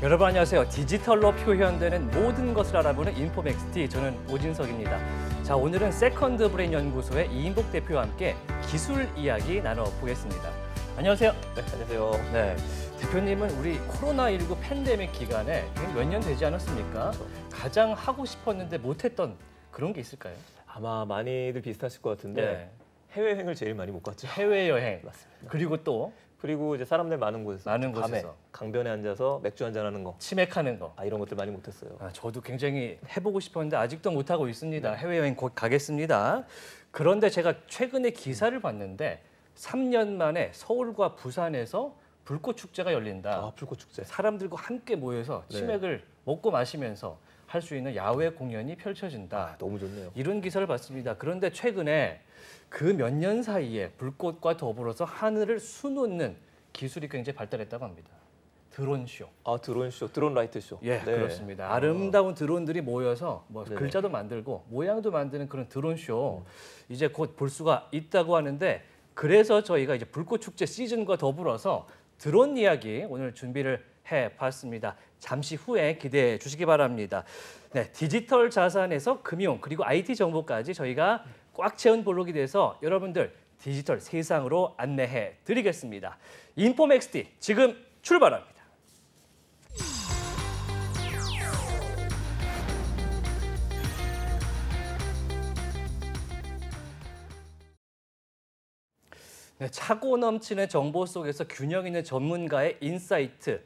여러분 안녕하세요. 디지털로 표현되는 모든 것을 알아보는 인포맥스티, 저는 오진석입니다. 자, 오늘은 세컨드 브레인 연구소의 이인복 대표와 함께 기술 이야기 나눠보겠습니다. 안녕하세요. 네, 안녕하세요. 네, 대표님은 우리 코로나19 팬데믹 기간에 몇 년 되지 않았습니까? 그렇죠. 가장 하고 싶었는데 못했던 그런 게 있을까요? 아마 많이들 비슷하실 것 같은데 네. 해외여행을 제일 많이 못 갔죠. 해외여행. 맞습니다. 그리고 또 그리고 이제 사람들 많은 곳에서 많은 밤에 곳에서. 강변에 앉아서 맥주 한잔하는 거, 치맥하는 거. 이런 것들 많이 못했어요. 저도 굉장히 해보고 싶었는데 아직도 못하고 있습니다. 네. 해외여행 곧 가겠습니다. 그런데 제가 최근에 기사를 봤는데 3년 만에 서울과 부산에서 불꽃 축제가 열린다. 불꽃 축제. 사람들과 함께 모여서 네. 치맥을 먹고 마시면서 할 수 있는 야외 공연이 펼쳐진다. 너무 좋네요. 이런 기사를 봤습니다. 그런데 최근에 그 몇 년 사이에 불꽃과 더불어서 하늘을 수놓는 기술이 굉장히 발달했다고 합니다. 드론쇼. 드론 쇼, 드론 라이트 쇼. 예, 네. 그렇습니다. 아름다운 드론들이 모여서 뭐 네네. 글자도 만들고 모양도 만드는 그런 드론쇼 이제 곧 볼 수가 있다고 하는데, 그래서 저희가 이제 불꽃 축제 시즌과 더불어서 드론 이야기 오늘 준비를 해봤습니다. 잠시 후에 기대해 주시기 바랍니다. 네, 디지털 자산에서 금융 그리고 IT 정보까지 저희가 꽉 채운 블록이 돼서 여러분들 디지털 세상으로 안내해 드리겠습니다. 인포맥스티 지금 출발합니다. 네, 차고 넘치는 정보 속에서 균형 있는 전문가의 인사이트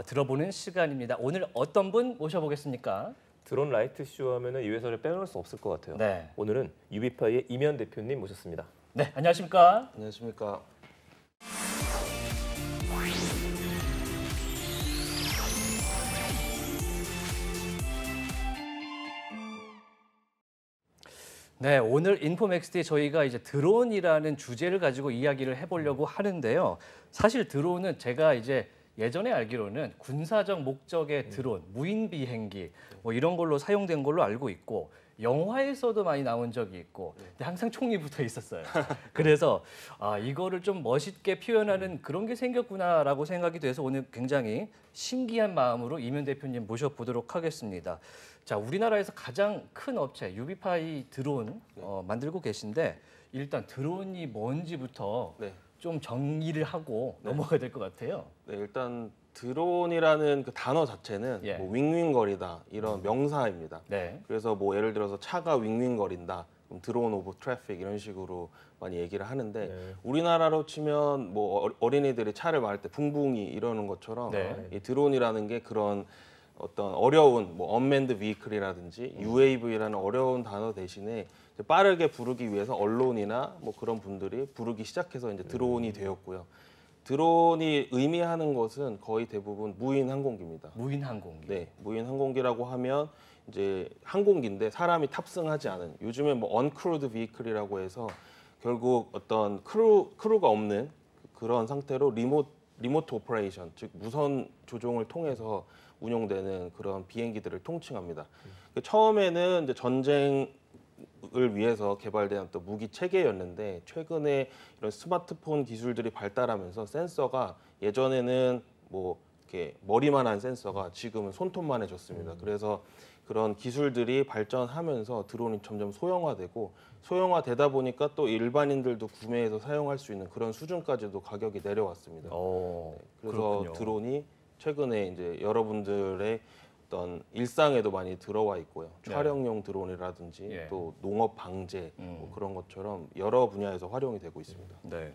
들어보는 시간입니다. 오늘 어떤 분 모셔보겠습니까? 드론 라이트 쇼 하면은 이 회사를 빼놓을 수 없을 것 같아요. 네. 오늘은 유비파이의 이면 대표님 모셨습니다. 네, 안녕하십니까? 안녕하십니까. 네, 오늘 인포맥스티에 저희가 이제 드론이라는 주제를 가지고 이야기를 해보려고 하는데요. 사실 드론은 제가 이제 예전에 알기로는 군사적 목적의 드론, 무인 비행기 뭐 이런 걸로 사용된 걸로 알고 있고, 영화에서도 많이 나온 적이 있고, 근데 항상 총이 붙어 있었어요. 그래서 이거를 좀 멋있게 표현하는 그런 게 생겼구나라고 생각이 돼서 오늘 굉장히 신기한 마음으로 이면 대표님 모셔보도록 하겠습니다. 자, 우리나라에서 가장 큰 업체 유비파이 드론 만들고 계신데, 일단 드론이 뭔지부터 네. 좀 정의를 하고 넘어가야 될 것 같아요. 네, 일단 드론이라는 그 단어 자체는 예. 뭐 윙윙거리다 이런 명사입니다. 네. 그래서 뭐 예를 들어서 차가 윙윙거린다, 그럼 드론 오브 트래픽 이런 식으로 많이 얘기를 하는데, 네. 우리나라로 치면 뭐 어린이들이 차를 말할 때 붕붕이 이러는 것처럼 네. 이 드론이라는 게 그런 어떤 어려운 뭐 언맨드 비클이라든지 UAV라는 어려운 단어 대신에 이제 빠르게 부르기 위해서 언론이나 뭐 그런 분들이 부르기 시작해서 이제 드론이 되었고요. 드론이 의미하는 것은 거의 대부분 무인 항공기입니다. 무인 항공기. 네, 무인 항공기라고 하면 이제 항공기인데 사람이 탑승하지 않은, 요즘에 뭐 uncrewed vehicle이라고 해서 결국 어떤 크루가 없는 그런 상태로 리모트 오퍼레이션, 즉 무선 조종을 통해서 운용되는 그런 비행기들을 통칭합니다. 처음에는 이제 전쟁을 위해서 개발된 어떤 무기 체계였는데, 최근에 이런 스마트폰 기술들이 발달하면서 센서가 예전에는 뭐 이렇게 머리만한 센서가 지금은 손톱만해졌습니다. 그래서 그런 기술들이 발전하면서 드론이 점점 소형화되다 보니까 또 일반인들도 구매해서 사용할 수 있는 그런 수준까지도 가격이 내려왔습니다. 그래서 그렇군요. 드론이 최근에 이제 여러분들의 어떤 일상에도 많이 들어와 있고요. 네. 촬영용 드론이라든지 예. 또 농업 방제 뭐 그런 것처럼 여러 분야에서 활용이 되고 있습니다. 네.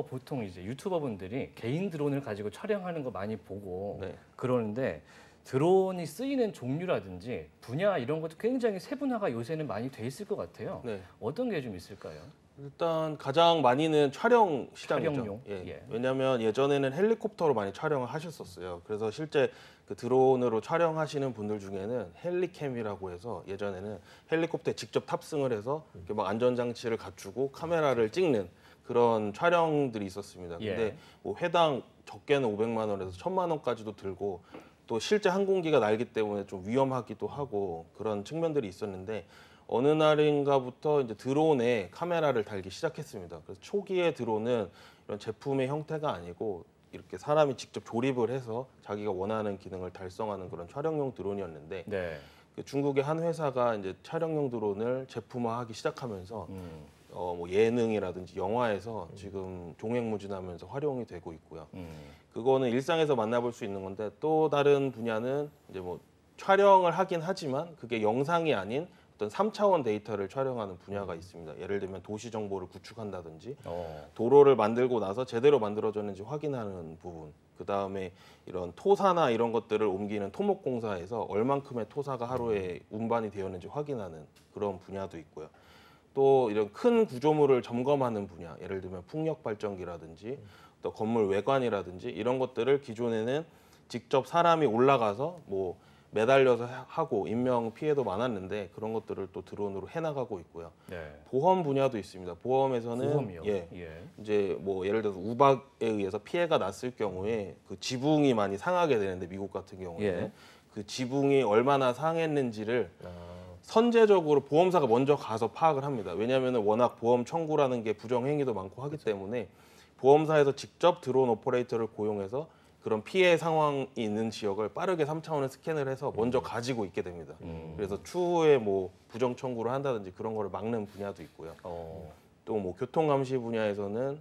보통 이제 유튜버분들이 개인 드론을 가지고 촬영하는 거 많이 보고 네. 그러는데, 드론이 쓰이는 종류라든지 분야 이런 것도 굉장히 세분화가 요새는 많이 돼 있을 것 같아요. 네. 어떤 게 좀 있을까요? 일단 가장 많이는 촬영 시장이죠. 촬영용? 예. 예. 왜냐하면 예전에는 헬리콥터로 많이 촬영을 하셨었어요. 그래서 실제 그 드론으로 촬영하시는 분들 중에는 헬리캠이라고 해서 예전에는 헬리콥터에 직접 탑승을 해서 이렇게 막 안전장치를 갖추고 카메라를 찍는 그런 촬영들이 있었습니다. 근데 예. 뭐 회당 적게는 500만 원에서 1000만 원까지도 들고, 또 실제 항공기가 날기 때문에 좀 위험하기도 하고 그런 측면들이 있었는데, 어느 날인가부터 이제 드론에 카메라를 달기 시작했습니다. 그래서 초기에 드론은 이런 제품의 형태가 아니고 이렇게 사람이 직접 조립을 해서 자기가 원하는 기능을 달성하는 그런 촬영용 드론이었는데 네. 그 중국의 한 회사가 이제 촬영용 드론을 제품화하기 시작하면서 뭐 예능이라든지 영화에서 지금 종횡무진하면서 활용이 되고 있고요. 그거는 일상에서 만나볼 수 있는 건데 또 다른 분야는 이제 뭐 촬영을 하긴 하지만 그게 영상이 아닌 어떤 3차원 데이터를 촬영하는 분야가 있습니다. 예를 들면 도시 정보를 구축한다든지 도로를 만들고 나서 제대로 만들어졌는지 확인하는 부분, 그 다음에 이런 토사나 이런 것들을 옮기는 토목공사에서 얼만큼의 토사가 하루에 운반이 되었는지 확인하는 그런 분야도 있고요. 또 이런 큰 구조물을 점검하는 분야, 예를 들면 풍력 발전기라든지 또 건물 외관이라든지 이런 것들을 기존에는 직접 사람이 올라가서 뭐 매달려서 하고 인명 피해도 많았는데 그런 것들을 또 드론으로 해나가고 있고요. 네. 보험 분야도 있습니다. 보험에서는 보험이요? 예, 예. 이제 뭐 예를 들어서 우박에 의해서 피해가 났을 경우에 그 지붕이 많이 상하게 되는데 미국 같은 경우에는 예. 그 지붕이 얼마나 상했는지를 선제적으로 보험사가 먼저 가서 파악을 합니다. 왜냐하면 워낙 보험 청구라는 게 부정행위도 많고 하기 때문에 보험사에서 직접 드론 오퍼레이터를 고용해서 그런 피해 상황이 있는 지역을 빠르게 3차원의 스캔을 해서 먼저 가지고 있게 됩니다. 그래서 추후에 뭐 부정 청구를 한다든지 그런 거를 막는 분야도 있고요. 또 뭐 교통 감시 분야에서는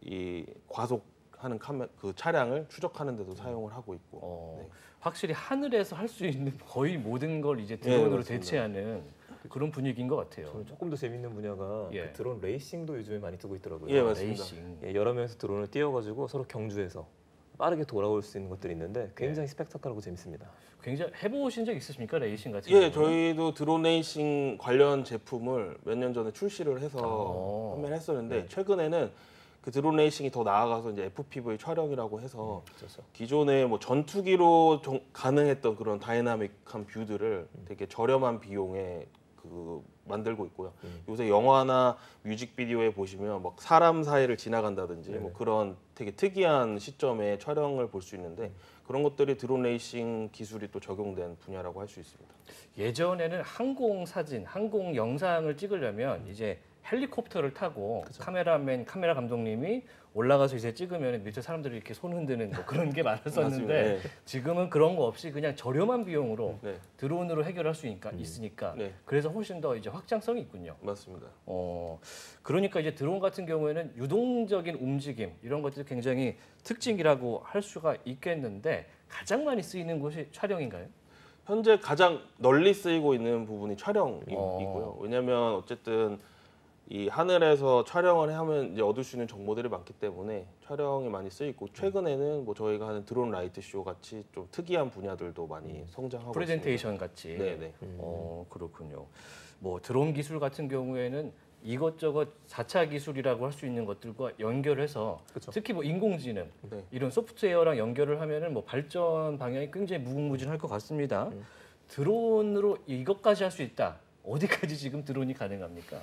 이 과속하는 그 차량을 추적하는 데도 사용을 하고 있고. 네. 확실히 하늘에서 할 수 있는 거의 모든 걸 이제 드론으로 맞습니다. 대체하는 그런 분위기인 것 같아요. 저는 조금 더 재밌는 분야가 예. 그 드론 레이싱도 요즘에 많이 뜨고 있더라고요. 예, 맞습니다. 레이싱. 예, 여러 명에서 드론을 띄워가지고 서로 경주해서 빠르게 돌아올 수 있는 것들이 있는데 굉장히 스펙타클하고 재밌습니다. 굉장히 해보신 적 있으십니까 레이싱 같은 예, 경우는? 저희도 드론 레이싱 관련 제품을 몇 년 전에 출시를 해서 판매를 했었는데 최근에는 그 드론 레이싱이 더 나아가서 이제 FPV 촬영이라고 해서 그렇죠. 기존에 뭐 전투기로 가능했던 그런 다이나믹한 뷰들을 되게 저렴한 비용에 그 만들고 있고요. 요새 영화나 뮤직비디오에 보시면 막 사람 사이를 지나간다든지 뭐 그런 되게 특이한 시점에 촬영을 볼 수 있는데 그런 것들이 드론 레이싱 기술이 또 적용된 분야라고 할 수 있습니다. 예전에는 항공 사진, 항공 영상을 찍으려면 이제 헬리콥터를 타고 카메라 감독님이 올라가서 이제 찍으면 밑에 사람들이 이렇게 손 흔드는 뭐 그런 게 많았었는데 맞습니다. 네. 지금은 그런 거 없이 그냥 저렴한 비용으로 네, 드론으로 해결할 수 있으니까 네. 그래서 훨씬 더 이제 확장성이 있군요. 맞습니다. 그러니까 이제 드론 같은 경우에는 유동적인 움직임 이런 것들이 굉장히 특징이라고 할 수가 있겠는데 가장 많이 쓰이는 곳이 촬영인가요? 현재 가장 널리 쓰이고 있는 부분이 촬영이고요. 왜냐하면 어쨌든 이 하늘에서 촬영을 하면 이제 얻을 수 있는 정보들이 많기 때문에 촬영이 많이 쓰이고 최근에는 뭐 저희가 하는 드론 라이트 쇼 같이 좀 특이한 분야들도 많이 성장하고 프레젠테이션 같이. 네네. 그렇군요. 뭐 드론 기술 같은 경우에는 이것저것 4차 기술이라고 할 수 있는 것들과 연결해서 그쵸. 특히 뭐 인공지능 네. 이런 소프트웨어랑 연결을 하면은 뭐 발전 방향이 굉장히 무궁무진할 것 같습니다. 드론으로 이것까지 할 수 있다. 어디까지 지금 드론이 가능합니까?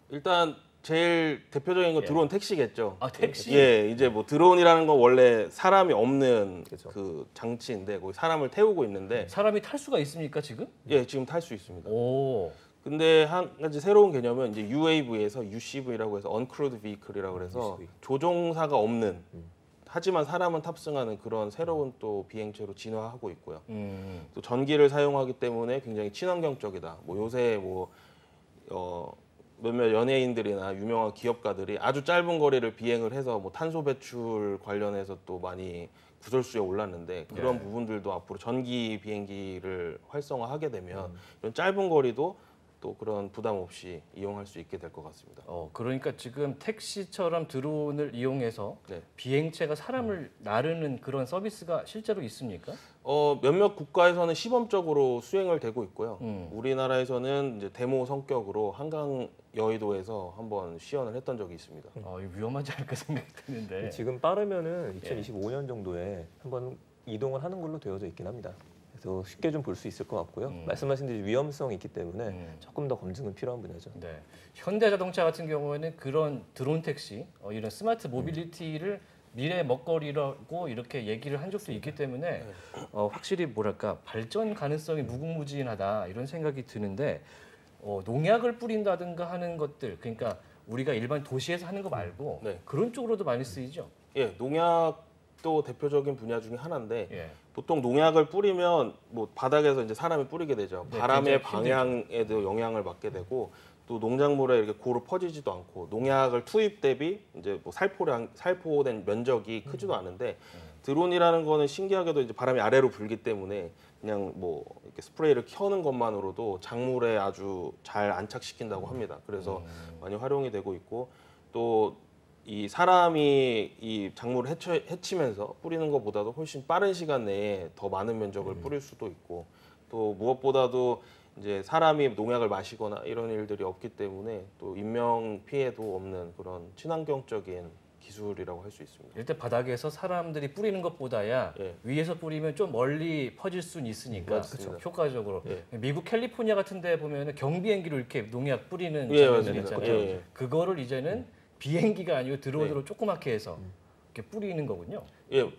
일단 제일 대표적인 건 예. 드론 택시겠죠. 아, 택시? 예, 이제 뭐 드론이라는 건 원래 사람이 없는 그쵸. 그 장치인데 거기 사람을 태우고 있는데 사람이 탈 수가 있습니까 지금? 예, 지금 탈 수 있습니다. 오, 근데 한 가지 새로운 개념은 이제 UAV에서 UCV라고 해서 Uncrewed Vehicle이라고 해서 UCV. 조종사가 없는 하지만 사람은 탑승하는 그런 새로운 또 비행체로 진화하고 있고요. 또 전기를 사용하기 때문에 굉장히 친환경적이다. 뭐 요새 뭐 몇몇 연예인들이나 유명한 기업가들이 아주 짧은 거리를 비행을 해서 뭐 탄소 배출 관련해서 또 많이 구설수에 올랐는데 그런 네. 부분들도 앞으로 전기 비행기를 활성화하게 되면 이런 짧은 거리도 또 그런 부담 없이 이용할 수 있게 될 것 같습니다. 그러니까 지금 택시처럼 드론을 이용해서 네. 비행체가 사람을 나르는 그런 서비스가 실제로 있습니까? 몇몇 국가에서는 시범적으로 수행을 되고 있고요. 음. 우리나라에서는 이제 데모 성격으로 한강 여의도에서 한번 시연을 했던 적이 있습니다. 이거 위험하지 않을까 생각드는데. 지금 빠르면은 2025년 정도에 한번 이동을 하는 걸로 되어져 있긴 합니다. 그래서 쉽게 좀 볼 수 있을 것 같고요. 말씀하신 대로 위험성이 있기 때문에 조금 더 검증은 필요한 분야죠. 네. 현대자동차 같은 경우에는 그런 드론 택시, 이런 스마트 모빌리티를 미래 먹거리라고 이렇게 얘기를 한 적도 있기 때문에 확실히 뭐랄까 발전 가능성이 무궁무진하다 이런 생각이 드는데 농약을 뿌린다든가 하는 것들, 그러니까 우리가 일반 도시에서 하는 거 말고 네. 그런 쪽으로도 많이 쓰이죠. 예, 농약 농약도 대표적인 분야 중에 하나인데 예. 보통 농약을 뿌리면 뭐 바닥에서 이제 사람이 뿌리게 되죠. 네, 바람의 굉장히 방향에도 영향을 받게 되고 또 농작물에 이렇게 고루 퍼지지도 않고 농약을 투입 대비 이제 뭐 살포된 면적이 크지도 않은데 드론이라는 거는 신기하게도 이제 바람이 아래로 불기 때문에 그냥 뭐 이렇게 스프레이를 켜는 것만으로도 작물에 아주 잘 안착시킨다고 합니다. 그래서 많이 활용이 되고 있고 또 이 사람이 이 작물을 해치면서 뿌리는 것보다도 훨씬 빠른 시간 내에 더 많은 면적을 뿌릴 수도 있고 또 무엇보다도 이제 사람이 농약을 마시거나 이런 일들이 없기 때문에 또 인명 피해도 없는 그런 친환경적인 기술이라고 할 수 있습니다. 일단 바닥에서 사람들이 뿌리는 것보다야 예. 위에서 뿌리면 좀 멀리 퍼질 수는 있으니까 맞습니다. 효과적으로 예. 미국 캘리포니아 같은 데 보면 경비행기로 이렇게 농약 뿌리는 예, 장면들이 맞습니다. 있잖아요. 예, 예. 그거를 이제는 비행기가 아니고 드론으로 조그맣게 해서 이렇게 뿌리는 거군요. 예,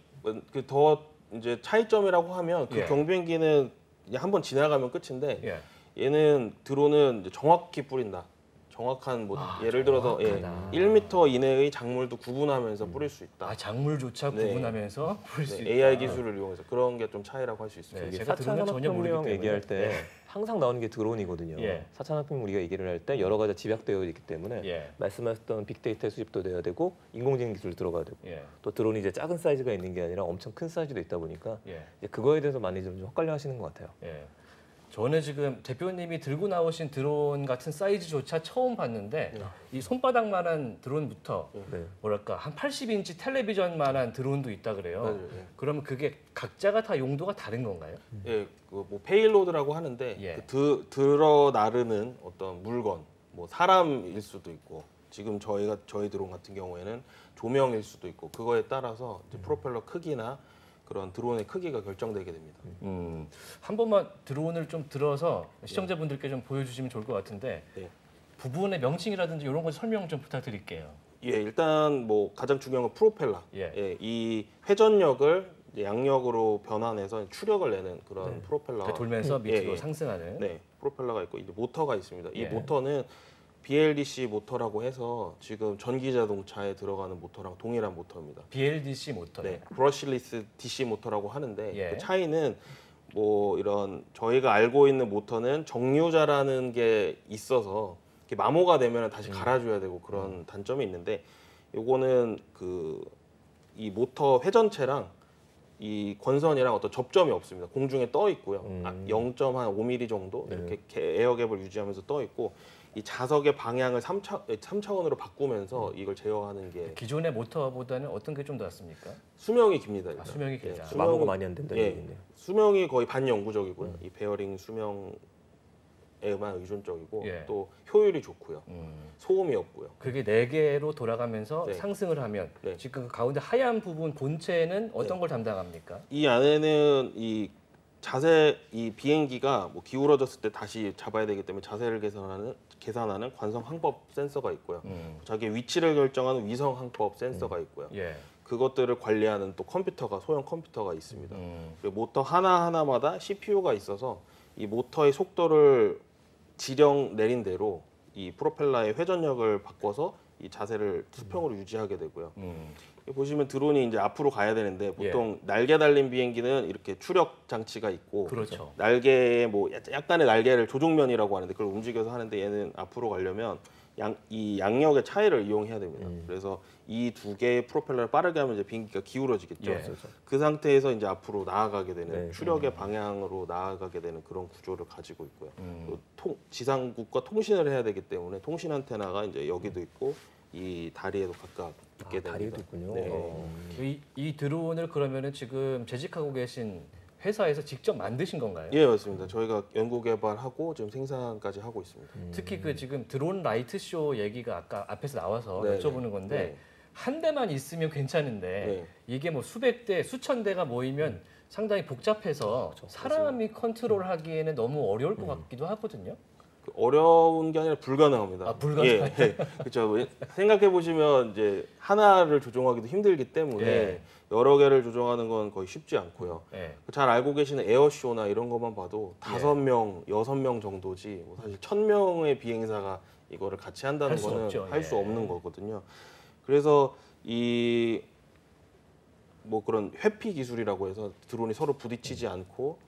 그 더 이제 차이점이라고 하면 그 예. 경비행기는 이제 한번 지나가면 끝인데 예. 얘는 드론은 이제 정확히 뿌린다. 정확한 뭐 예를 들어서 정확하다. 1m 이내의 작물도 구분하면서 뿌릴 수 있다. 아, 작물조차 네. 구분하면서 뿌릴 수 네, 있다. AI 기술을 이용해서 그런 게 좀 차이라고 할 수 있습니다. 네, 이게 제가 4차 드론은 전혀 모르기 산업혁명 때문에. 얘기할 때 네. 항상 나오는 게 드론이거든요. 예. 4차 산업혁명 우리가 얘기를 할 때 여러 가지 집약되어 있기 때문에 예. 말씀하셨던 빅데이터 수집도 돼야 되고 인공지능 기술도 들어가야 되고 예. 또 드론이 이제 작은 사이즈가 있는 게 아니라 엄청 큰 사이즈도 있다 보니까 예. 이제 그거에 대해서 많이 좀 헷갈려 하시는 것 같아요. 예. 저는 지금 대표님이 들고 나오신 드론 같은 사이즈조차 처음 봤는데 이 손바닥만한 드론부터 네. 뭐랄까 한 80인치 텔레비전만한 드론도 있다 그래요. 맞아요. 예. 그러면 그게 각자가 다 용도가 다른 건가요? 예, 그 뭐 페일로드라고 하는데 예. 그 들어 나르는 어떤 물건, 뭐 사람일 수도 있고 지금 저희 드론 같은 경우에는 조명일 수도 있고 그거에 따라서 이제 프로펠러 크기나 그런 드론의 크기가 결정되게 됩니다. 한 번만 드론을 좀 들어서 시청자분들께 좀 보여주시면 좋을 것 같은데 네. 부분의 명칭이라든지 이런 거 설명 좀 부탁드릴게요. 예, 일단 뭐 가장 중요한 건 프로펠러. 예. 예, 이 회전력을 이제 양력으로 변환해서 추력을 내는 그런 프로펠러. 그러니까 돌면서 밑으로 예. 상승하는. 네, 프로펠러가 있고 이제 모터가 있습니다. 이 예. 모터는 BLDC 모터라고 해서 지금 전기 자동차에 들어가는 모터랑 동일한 모터입니다. BLDC 모터. 네, 브러시리스 DC 모터라고 하는데 예. 그 차이는 뭐 이런 저희가 알고 있는 모터는 정류자라는 게 있어서 이렇게 마모가 되면 다시 갈아줘야 되고 그런 단점이 있는데 요거는 그 이 모터 회전체랑 이 권선이랑 어떤 접점이 없습니다. 공중에 떠 있고요. 0.5mm 정도 이렇게 에어갭을 유지하면서 떠 있고 이 자석의 방향을 3차원으로 바꾸면서 이걸 제어하는 게 기존의 모터보다는 어떤 게 좀 더 낫습니까? 수명이 깁니다. 일단. 수명이 길다. 수명이- 마모가 많이 안 된다는 예, 얘기네요. 수명이 거의 반영구적이고요. 이 베어링 수명에만 의존적이고 예. 또 효율이 좋고요. 소음이 없고요. 그게 4개로 돌아가면서 네. 상승을 하면 네. 지금 그 가운데 하얀 부분 본체는 어떤 걸 담당합니까? 이 안에는 이 비행기가 뭐 기울어졌을 때 다시 잡아야 되기 때문에 자세를 계산하는 관성 항법 센서가 있고요. 자기 위치를 결정하는 위성 항법 센서가 있고요. 예. 그것들을 관리하는 또 소형 컴퓨터가 있습니다. 그리고 모터 하나하나마다 CPU가 있어서 이 모터의 속도를 지령 내린 대로 이 프로펠러의 회전력을 바꿔서 이 자세를 수평으로 유지하게 되고요. 보시면 드론이 이제 앞으로 가야 되는데 보통 날개 달린 비행기는 이렇게 추력 장치가 있고 그렇죠. 날개에 뭐 약간의 날개를 조종면이라고 하는데 그걸 움직여서 하는데 얘는 앞으로 가려면 이 양력의 차이를 이용해야 됩니다. 그래서 이 두 개의 프로펠러를 빠르게 하면 이제 비행기가 기울어지겠죠. 예. 그 상태에서 이제 앞으로 나아가게 되는 네. 추력의 방향으로 나아가게 되는 그런 구조를 가지고 있고요. 또 지상국과 통신을 해야 되기 때문에 통신 안테나가 이제 여기도 있고 이 다리에도 각각 있게 됩니다. 다리도 있군요. 네. 이 드론을 그러면은 지금 재직하고 계신 회사에서 직접 만드신 건가요? 예, 맞습니다. 저희가 연구 개발하고 지금 생산까지 하고 있습니다. 특히 그 지금 드론 라이트 쇼 얘기가 아까 앞에서 나와서 네, 여쭤보는 건데 네. 한 대만 있으면 괜찮은데 네. 이게 뭐 수백 대, 수천 대가 모이면 상당히 복잡해서 사람이 컨트롤하기에는 너무 어려울 것 같기도 하거든요. 어려운 게 아니라 불가능합니다. 아, 불가능해요? 예, 그렇죠. 생각해 보시면 이제 하나를 조종하기도 힘들기 때문에 예. 여러 개를 조종하는 건 거의 쉽지 않고요. 네. 잘 알고 계시는 에어쇼나 이런 것만 봐도 5명, 6명 정도지 뭐 사실 1000명의 비행사가 이거를 같이 한다는 할수 거는 없죠. 할 수 예. 없는 거거든요. 그래서 이 뭐 그런 회피 기술이라고 해서 드론이 서로 부딪히지 않고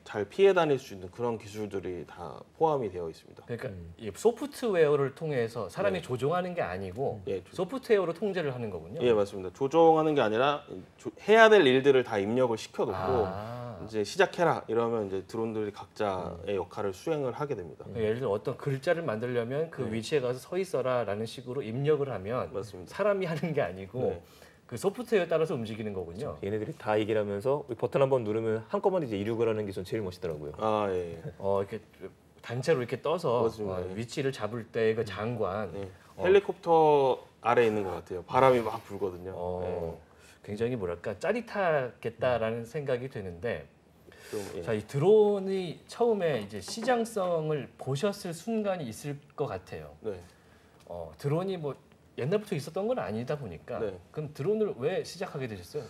잘 피해 다닐 수 있는 그런 기술들이 다 포함이 되어 있습니다. 그러니까 이 소프트웨어를 통해서 사람이 네. 조종하는 게 아니고 예, 소프트웨어로 통제를 하는 거군요. 예, 맞습니다. 조종하는 게 아니라 해야 될 일들을 다 입력을 시켜놓고 아. 이제 시작해라 이러면 이제 드론들이 각자의 역할을 수행을 하게 됩니다. 예를 들어 어떤 글자를 만들려면 그 네. 위치에 가서 서 있어라라는 식으로 입력을 하면 맞습니다. 사람이 하는 게 아니고 네. 그 소프트웨어에 따라서 움직이는 거군요. 얘네들이 다 얘기를 하면서 버튼 한번 누르면 한꺼번에 이제 이륙을 하는 게 전 제일 멋있더라고요. 아, 예. 이렇게 단체로 이렇게 떠서 맞습니다. 위치를 잡을 때 그 장관 네. 헬리콥터 아래에 있는 것 같아요. 바람이 막 불거든요. 굉장히 뭐랄까 짜릿하겠다라는 생각이 드는데 좀, 예. 자, 이 드론이 처음에 이제 시장성을 보셨을 순간이 있을 것 같아요. 네. 드론이 뭐 옛날부터 있었던 건 아니다 보니까 네. 그럼 드론을 왜 시작하게 되셨어요?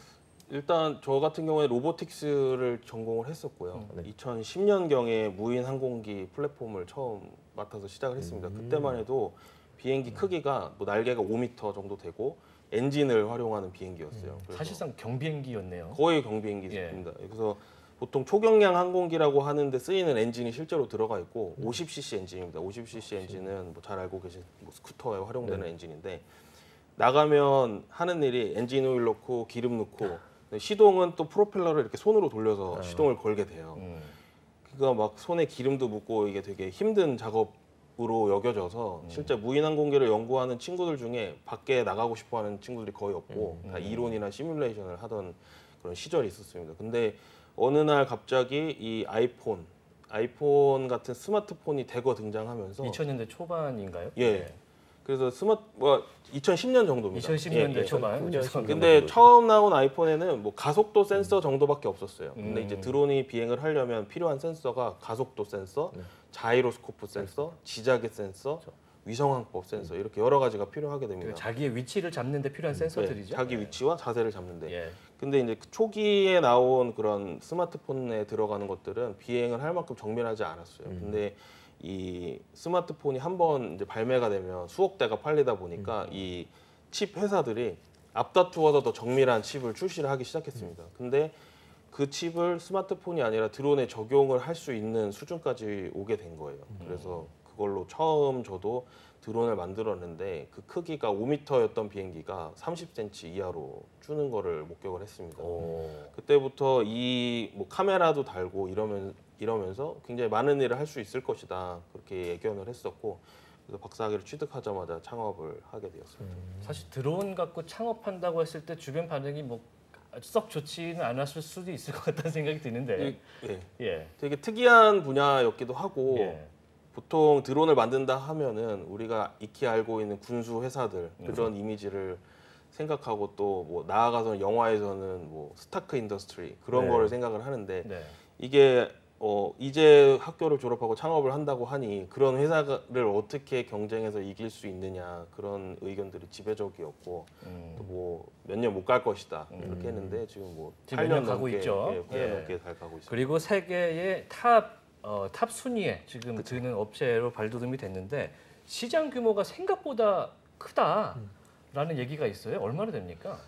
일단 저 같은 경우에 로보틱스를 전공을 했었고요. 2010년경에 무인 항공기 플랫폼을 처음 맡아서 시작을 했습니다. 그때만 해도 비행기 크기가 뭐 날개가 5m 정도 되고 엔진을 활용하는 비행기였어요. 그래서 사실상 경비행기였네요. 거의 경비행기입니다. 그래서 보통 초경량 항공기라고 하는데 쓰이는 엔진이 실제로 들어가 있고 50cc 엔진입니다. 50cc 엔진은 뭐 잘 알고 계신 뭐 스쿠터에 활용되는 엔진인데 나가면 하는 일이 엔진 오일 넣고 기름 넣고 시동은 또 프로펠러를 이렇게 손으로 돌려서 시동을 걸게 돼요. 그러니까 막 손에 기름도 묻고 이게 되게 힘든 작업으로 여겨져서 실제 무인 항공기를 연구하는 친구들 중에 밖에 나가고 싶어하는 친구들이 거의 없고 다 이론이나 시뮬레이션을 하던 그런 시절이 있었습니다. 근데 어느 날 갑자기 이 아이폰 같은 스마트폰이 대거 등장하면서 2000년대 초반인가요? 예. 네. 그래서 2010년 정도입니다. 2010년대 예, 예. 초반. 근데 처음 나온 아이폰에는 뭐 가속도 센서 정도밖에 없었어요. 근데 이제 드론이 비행을 하려면 필요한 센서가 가속도 센서, 자이로스코프 센서, 지자개 센서, 위성항법 센서 이렇게 여러 가지가 필요하게 됩니다. 그 자기의 위치를 잡는 데 필요한 센서들이죠. 네, 자기 위치와 자세를 잡는데. 예. 근데 이제 그 초기에 나온 그런 스마트폰에 들어가는 것들은 비행을 할 만큼 정밀하지 않았어요. 근데 이 스마트폰이 한번 이제 발매가 되면 수억 대가 팔리다 보니까 이 칩 회사들이 앞다투어서 더 정밀한 칩을 출시를 하기 시작했습니다. 근데 그 칩을 스마트폰이 아니라 드론에 적용을 할 수 있는 수준까지 오게 된 거예요. 그래서 그걸로 처음 저도 드론을 만들었는데 그 크기가 5m였던 비행기가 30cm 이하로 주는 거를 목격을 했습니다. 그때부터 이 뭐 카메라도 달고 이러면서 굉장히 많은 일을 할 수 있을 것이다 그렇게 예견을 했었고 그래서 박사학위를 취득하자마자 창업을 하게 되었습니다. 사실 드론 갖고 창업한다고 했을 때 주변 반응이 뭐 썩 좋지는 않았을 수도 있을 것 같다는 생각이 드는데. 예, 예. 되게 특이한 분야였기도 하고 예. 보통 드론을 만든다 하면은 우리가 익히 알고 있는 군수 회사들 그런 이미지를 생각하고 또 뭐 나아가서 영화에서는 뭐 스타크 인더스트리 그런 거를 생각을 하는데 네. 이게 이제 학교를 졸업하고 창업을 한다고 하니 그런 회사를 어떻게 경쟁해서 이길 수 있느냐 그런 의견들이 지배적이었고 또 뭐 몇 년 못 갈 것이다 그렇게 했는데 지금 뭐 지금 8년 가고 넘게 있죠. 8년 예. 넘게 잘 가고 있습니다. 그리고 세계의 탑 순위에 지금 드는 업체로 발돋움이 됐는데 시장 규모가 생각보다 크다라는 얘기가 있어요. 얼마나 됩니까?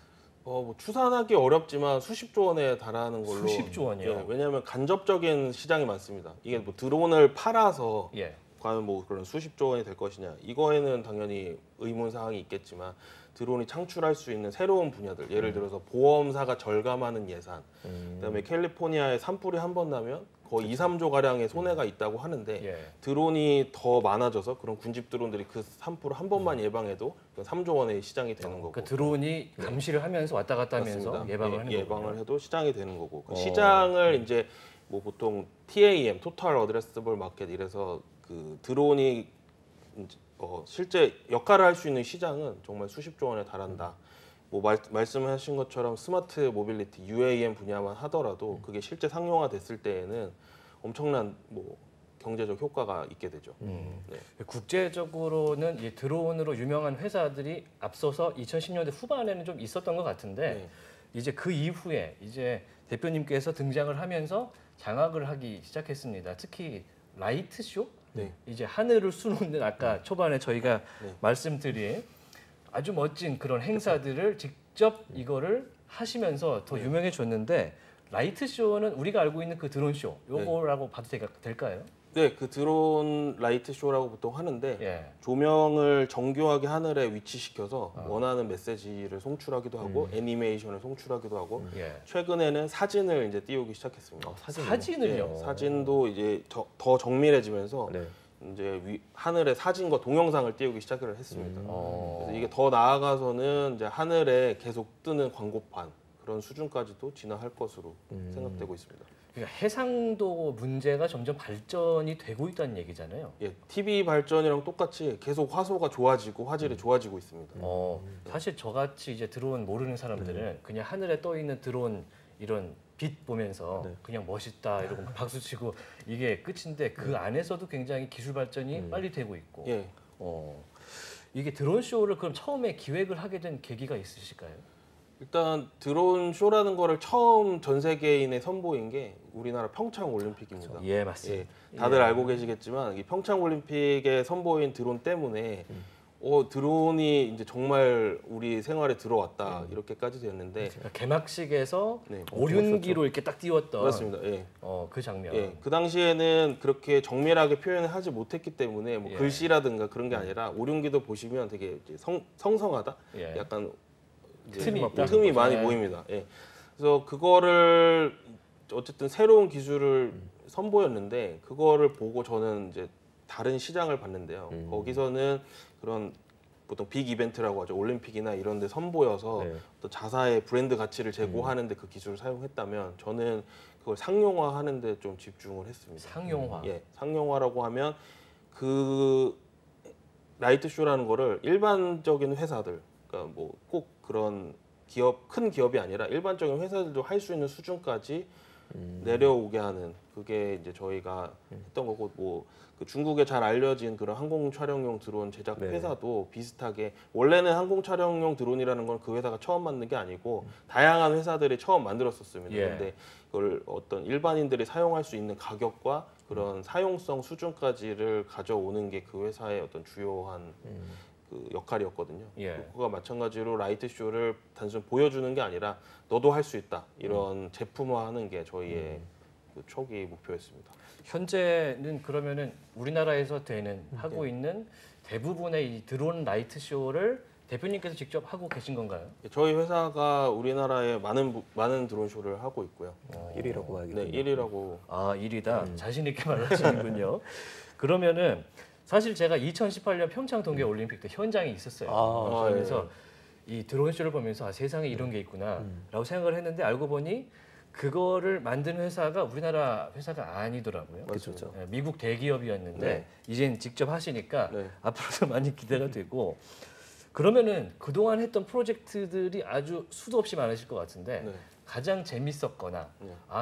뭐 추산하기 어렵지만 수십조 원에 달하는 걸로. 수십조 원이요? 예, 왜냐하면 간접적인 시장이 많습니다. 이게 뭐 드론을 팔아서 예. 과연 뭐 그런 수십조 원이 될 것이냐 이거에는 당연히 의문 사항이 있겠지만 드론이 창출할 수 있는 새로운 분야들 예를 들어서 보험사가 절감하는 예산 그다음에 캘리포니아에 산불이 한 번 나면 거의 2, 3조 가량의 손해가 있다고 하는데 예. 드론이 더 많아져서 그런 군집 드론들이 그 산불을 한 번만 예방해도 3조 원의 시장이 되는 거고 그 드론이 감시를 하면서 왔다 갔다 하면서 맞습니다. 예방을 하는 예방을 거군요. 해도 시장이 되는 거고 그 시장을 이제 뭐 보통 TAM, Total Addressable Market 이래서 그 드론이 실제 역할을 할 수 있는 시장은 정말 수십조 원에 달한다. 뭐 말씀하신 것처럼 스마트 모빌리티 UAM 분야만 하더라도 그게 실제 상용화 됐을 때에는 엄청난 뭐 경제적 효과가 있게 되죠. 네. 국제적으로는 이 드론으로 유명한 회사들이 앞서서 2010년대 후반에는 좀 있었던 것 같은데 네. 이제 그 이후에 이제 대표님께서 등장을 하면서 장악을 하기 시작했습니다. 특히 라이트쇼? 네. 이제 하늘을 수놓는 아까 초반에 저희가 네. 말씀드린 아주 멋진 그런 행사들을 직접 이거를 하시면서 더 유명해졌는데 라이트 쇼는 우리가 알고 있는 그 드론 쇼 요거라고 봐도 될까요? 네, 그 드론 라이트 쇼라고 보통 하는데 예. 조명을 정교하게 하늘에 위치시켜서 원하는 메시지를 송출하기도 하고 애니메이션을 송출하기도 하고 예. 최근에는 사진을 이제 띄우기 시작했습니다. 사진을요? 네, 사진도 이제 더 정밀해지면서 네. 이제 하늘에 사진과 동영상을 띄우기 시작을 했습니다. 그래서 이게 더 나아가서는 이제 하늘에 계속 뜨는 광고판 그런 수준까지도 진화할 것으로 생각되고 있습니다. 그러니까 해상도 문제가 점점 발전이 되고 있다는 얘기잖아요. 예, TV 발전이랑 똑같이 계속 화소가 좋아지고 화질이 좋아지고 있습니다. 사실 저같이 이제 드론 모르는 사람들은 그냥 하늘에 떠 있는 드론 이런 빛 보면서 그냥 멋있다 이러고 박수 치고 이게 끝인데 그 안에서도 굉장히 기술 발전이 빨리 되고 있고. 예. 이게 드론 쇼를 그럼 처음에 기획을 하게 된 계기가 있으실까요? 일단 드론 쇼라는 거를 처음 전 세계인에 선보인 게 우리나라 평창 올림픽입니다. 예, 맞습니다. 예, 다들 알고 계시겠지만 이 평창 올림픽에 선보인 드론 때문에 드론이 이제 정말 우리 생활에 들어왔다 이렇게까지 됐는데 그러니까 개막식에서 네, 오륜기로 이렇게 딱 띄웠던 맞습니다. 예. 그 장면. 예, 그 당시에는 그렇게 정밀하게 표현을 하지 못했기 때문에 뭐 예. 글씨라든가 그런 게 아니라 오륜기도 보시면 되게 이제 성성하다, 예. 약간 이제 틈이 있다. 틈이 많이 보입니다. 예. 그래서 그거를 어쨌든 새로운 기술을 선보였는데 그거를 보고 저는 이제 다른 시장을 봤는데요. 거기서는 그런 보통 빅 이벤트라고 하죠. 올림픽이나 이런 데 선보여서 또 자사의 브랜드 가치를 제고하는 데 그 기술을 사용했다면 저는 그걸 상용화하는 데 좀 집중을 했습니다. 상용화. 예. 상용화라고 하면 그 라이트 쇼라는 거를 일반적인 회사들 그러니까 뭐 꼭 그런 큰 기업이 아니라 일반적인 회사들도 할 수 있는 수준까지 내려오게 하는 그게 이제 저희가 했던 거고 뭐 그 중국에 잘 알려진 그런 항공 촬영용 드론 제작 회사도 비슷하게 원래는 항공 촬영용 드론이라는 건 그 회사가 처음 만든 게 아니고 다양한 회사들이 처음 만들었었습니다. 예. 근데 그걸 어떤 일반인들이 사용할 수 있는 가격과 그런 사용성 수준까지를 가져오는 게 그 회사의 어떤 주요한 그 역할이었거든요. 예. 그거가 마찬가지로 라이트 쇼를 단순 보여주는 게 아니라 너도 할 수 있다 이런 제품화하는 게 저희의 그 초기 목표였습니다. 현재는 그러면은 우리나라에서 하고 있는 대부분의 이 드론 라이트 쇼를 대표님께서 직접 하고 계신 건가요? 저희 회사가 우리나라에 많은 드론 쇼를 하고 있고요. 1위라고 봐야겠네요. 네, 1위라고. 아, 1위다. 자신 있게 말하시는군요. 그러면은 사실 제가 2018년 평창 동계 올림픽 때 현장에 있었어요. 그래서 이 드론 쇼를 보면서 세상에 이런 게 있구나라고 생각을 했는데 알고 보니 그거를 만든 회사가 우리나라 회사가 아니더라고요. 그렇죠. 네, 미국 대기업이었는데 이젠 직접 하시니까 앞으로도 많이 기대가 되고 그러면은 그동안 했던 프로젝트들이 아주 수도 없이 많으실 것 같은데 가장 재밌었거나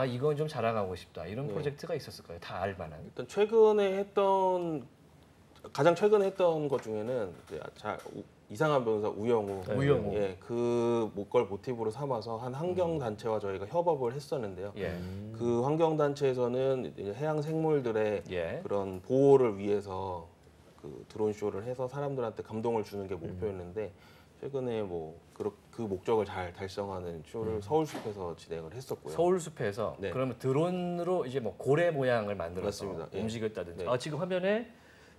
이건 좀 자랑하고 싶다 이런 프로젝트가 있었을까요? 다 알만한. 일단 가장 최근에 했던 것 중에는 이상한 변호사 우영우. 예, 그걸 모티브로 삼아서 한 환경 단체와 저희가 협업을 했었는데요. 그 환경 단체에서는 해양 생물들의 그런 보호를 위해서 그 드론 쇼를 해서 사람들한테 감동을 주는 게 목표였는데 최근에 뭐 그 목적을 잘 달성하는 쇼를 서울숲에서 진행을 했었고요. 서울숲에서 그러면 드론으로 이제 뭐 고래 모양을 만들어서 맞습니다. 움직였다든지. 지금 화면에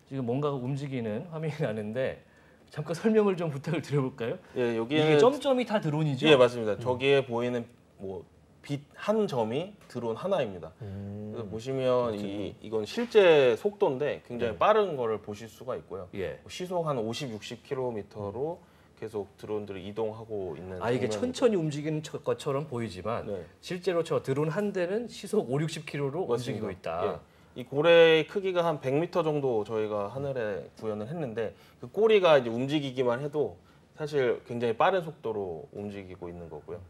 지금 뭔가가 움직이는 화면이 나는데 잠깐 설명을 좀 부탁을 드려볼까요? 예, 여기에 이게 점점이 다 드론이죠? 예, 맞습니다. 저기에 보이는 뭐 빛 한 점이 드론 하나입니다. 그래서 보시면 이건 실제 속도인데 굉장히 빠른 거를 보실 수가 있고요. 시속 한 50, 60km로 계속 드론들이 이동하고 있는 이게 천천히 움직이는 것처럼 보이지만 실제로 저 드론 한 대는 시속 5, 60km로 움직이고 있다. 이 고래의 크기가 한 100m 정도 저희가 하늘에 구현을 했는데 그 꼬리가 이제 움직이기만 해도 사실 굉장히 빠른 속도로 움직이고 있는 거고요.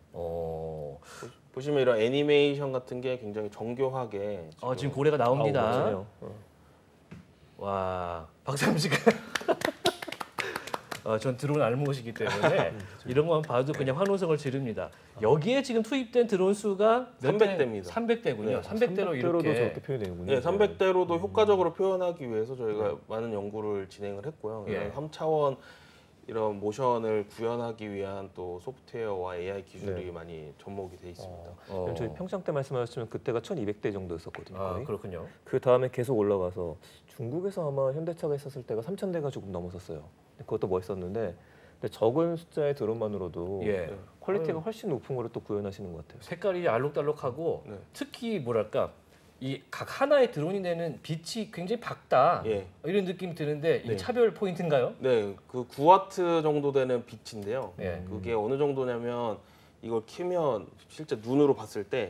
보시면 이런 애니메이션 같은 게 굉장히 정교하게 지금 고래가 나옵니다. 와, 박삼 씨가 전 드론 알못이기 때문에 이런 것만 봐도 그냥 환호성을 지릅니다. 여기에 지금 투입된 드론 수가 300대입니다. 300대군요. 300대로 이렇게 저렇게 표현되는군요. 네, 300대로도 효과적으로 표현하기 위해서 저희가 많은 연구를 진행을 했고요. 3차원 이런 모션을 구현하기 위한 또 소프트웨어와 AI 기술이 많이 접목이 돼 있습니다. 저희 평창 때 말씀하셨지만 그때가 1,200대 정도였었거든요. 거의. 그렇군요. 그 다음에 계속 올라가서 중국에서 아마 현대차가 있었을 때가 3,000대가 조금 넘었었어요. 그것도 멋있었는데 근데 적은 숫자의 드론만으로도 퀄리티가 훨씬 높은 거를 또 구현하시는 것 같아요. 색깔이 알록달록하고 특히 뭐랄까 이 각 하나의 드론이 내는 빛이 굉장히 밝다 이런 느낌이 드는데 이게 차별 포인트인가요? 네, 그 9와트 정도 되는 빛인데요. 예. 그게 어느 정도냐면 이걸 키면 실제 눈으로 봤을 때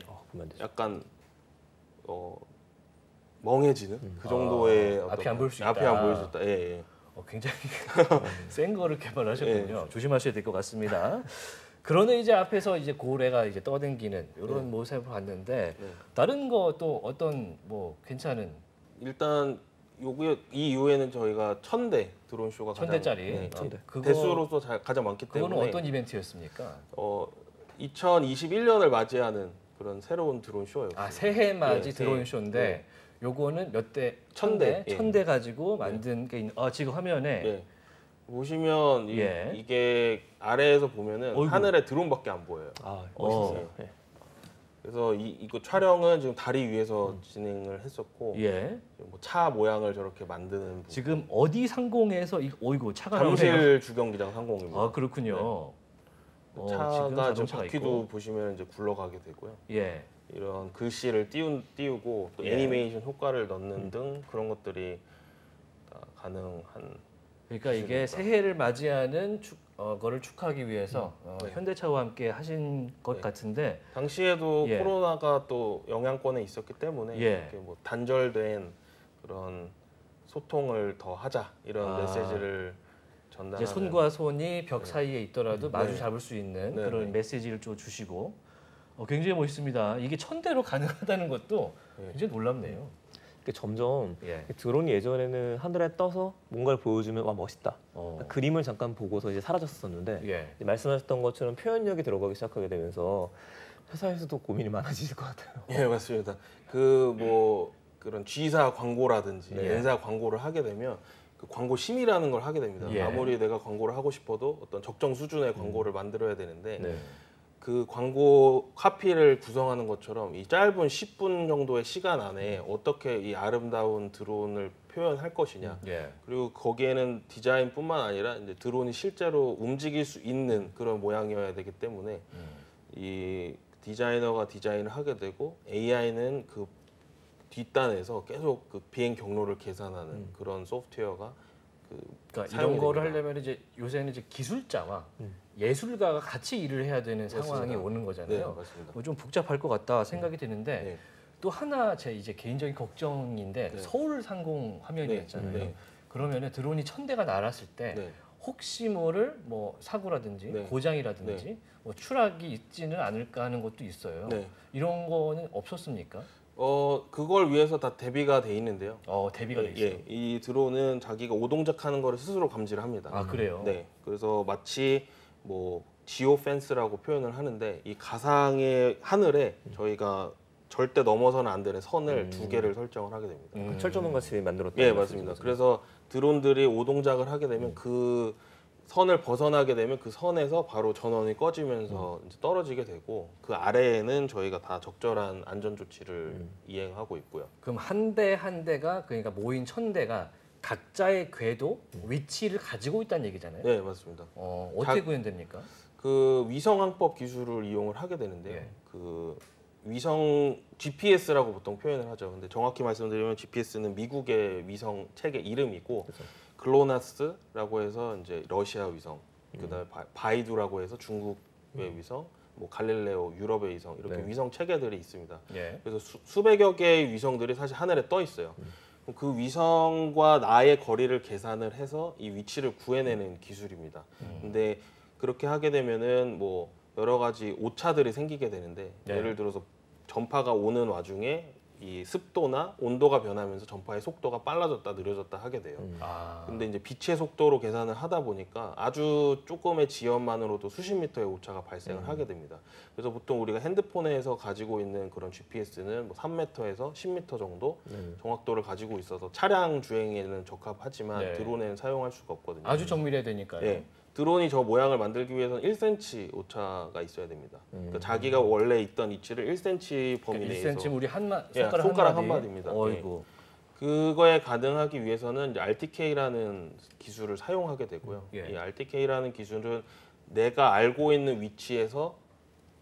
약간 멍해지는 그 정도의 앞이 안 보일 수 있다. 앞이 안 보일 수 있다. 예, 예. 굉장히 센 거를 개발하셨군요. 조심하셔야 될 것 같습니다. 그러네 이제 앞에서 이제 고래가 이제 떠댕기는 이런 모습을 봤는데 다른 것도 어떤 뭐 괜찮은 일단 요게 이 이후에는 저희가 1,000대 드론 쇼가 1,000대짜리 대수로서 가장 많기 때문에 그거는 어떤 이벤트였습니까? 2021년을 맞이하는 그런 새로운 드론 쇼였어요. 새해 맞이 드론 쇼인데 요거는 몇 대? 1,000대? 1,000대 가지고 만든 게 지금 화면에 보시면 이게 아래에서 보면은 하늘에 드론밖에 안 보여요. 멋있어요. 그래서 이거 촬영은 지금 다리 위에서 진행을 했었고 뭐 차 모양을 저렇게 만드는 지금 어디 상공에서 이거 차가 잠실 나오네요. 주경기장 상공입니다. 그렇군요. 차가 지금 바퀴도 보시면 이제 굴러가게 되고요. 이런 글씨를 띄우고 또 애니메이션 효과를 넣는 등 그런 것들이 다 가능한. 그러니까 이게 새해를 맞이하는 거를 축하하기 위해서 현대차와 함께 하신 것 같은데 당시에도 코로나가 또 영향권에 있었기 때문에 이렇게 뭐 단절된 그런 소통을 더 하자 이런 메시지를 전달하는. 이제 손과 손이 벽 사이에 있더라도 마주 잡을 수 있는 그런 메시지를 좀 주시고 굉장히 멋있습니다. 이게 1,000대로 가능하다는 것도 굉장히 놀랍네요. 점점 드론이 예전에는 하늘에 떠서 뭔가를 보여주면 와 멋있다. 그림을 잠깐 보고서 이제 사라졌었는데 이제 말씀하셨던 것처럼 표현력이 들어가기 시작하게 되면서 회사에서도 고민이 많아지실 것 같아요. 예, 맞습니다. 그 뭐 그런 G사 광고라든지 N사 광고를 하게 되면 그 광고 심의라는 걸 하게 됩니다. 아무리 내가 광고를 하고 싶어도 어떤 적정 수준의 광고를 만들어야 되는데 그 광고 카피를 구성하는 것처럼 이 짧은 10분 정도의 시간 안에 어떻게 이 아름다운 드론을 표현할 것이냐. 그리고 거기에는 디자인뿐만 아니라 이제 드론이 실제로 움직일 수 있는 그런 모양이어야 되기 때문에 이 디자이너가 디자인을 하게 되고 AI는 그 뒷단에서 계속 그 비행 경로를 계산하는 그런 소프트웨어가 그러니까 이런 거를 하려면 이제 요새는 이제 기술자와 예술가가 같이 일을 해야 되는 상황이 오는 거잖아요. 좀 복잡할 것 같다 생각이 드는데 또 하나 제 이제 개인적인 걱정인데 서울 상공 화면이었잖아요. 그러면은 드론이 1,000대가 날았을 때 혹시 모를 뭐 사고라든지 고장이라든지 뭐 추락이 있지는 않을까 하는 것도 있어요. 이런 거는 없었습니까? 그걸 위해서 다 대비가 돼 있는데요. 대비가 돼 있어요. 이 드론은 자기가 오동작하는 거를 스스로 감지를 합니다. 그래요? 네. 그래서 마치 뭐 지오 펜스라고 표현을 하는데 이 가상의 하늘에 저희가 절대 넘어서는 안 되는 선을 2개를 설정을 하게 됩니다. 철조망 같이 만들었다. 예, 맞습니다. 그래서 드론들이 오동작을 하게 되면 그 선을 벗어나게 되면 그 선에서 바로 전원이 꺼지면서 이제 떨어지게 되고 그 아래에는 저희가 다 적절한 안전 조치를 이행하고 있고요. 그럼 한 대 한 대가 그러니까 모인 1,000대가 각자의 궤도 위치를 가지고 있다는 얘기잖아요. 네, 맞습니다. 어떻게 구현됩니까? 그 위성항법 기술을 이용을 하게 되는데요. 그 위성 GPS라고 보통 표현을 하죠. 근데 정확히 말씀드리면 GPS는 미국의 위성 체계 이름이고 글로나스라고 해서 이제 러시아 위성, 그다음에 바이두라고 해서 중국의 위성, 뭐 갈릴레오 유럽의 위성 이렇게 위성 체계들이 있습니다. 그래서 수백여 개의 위성들이 사실 하늘에 떠 있어요. 그 위성과 나의 거리를 계산을 해서 이 위치를 구해내는 기술입니다. 근데 그렇게 하게 되면은 뭐 여러 가지 오차들이 생기게 되는데 예를 들어서 전파가 오는 와중에 이 습도나 온도가 변하면서 전파의 속도가 빨라졌다 느려졌다 하게 돼요. 근데 이제 빛의 속도로 계산을 하다 보니까 아주 조금의 지연만으로도 수십 미터의 오차가 발생을 하게 됩니다. 그래서 보통 우리가 핸드폰에서 가지고 있는 그런 GPS는 뭐 3m에서 10m 정도 정확도를 가지고 있어서 차량 주행에는 적합하지만 드론에는 사용할 수가 없거든요. 아주 정밀해야 되니까요. 드론이 저 모양을 만들기 위해서는 1cm 오차가 있어야 됩니다. 그러니까 자기가 원래 있던 위치를 1cm 범위 내에서 1cm 우리 손가락 한 마디입니다. 어이구. 그거에 가능하기 위해서는 이제 RTK라는 기술을 사용하게 되고요. 예. 이 RTK라는 기술은 내가 알고 있는 위치에서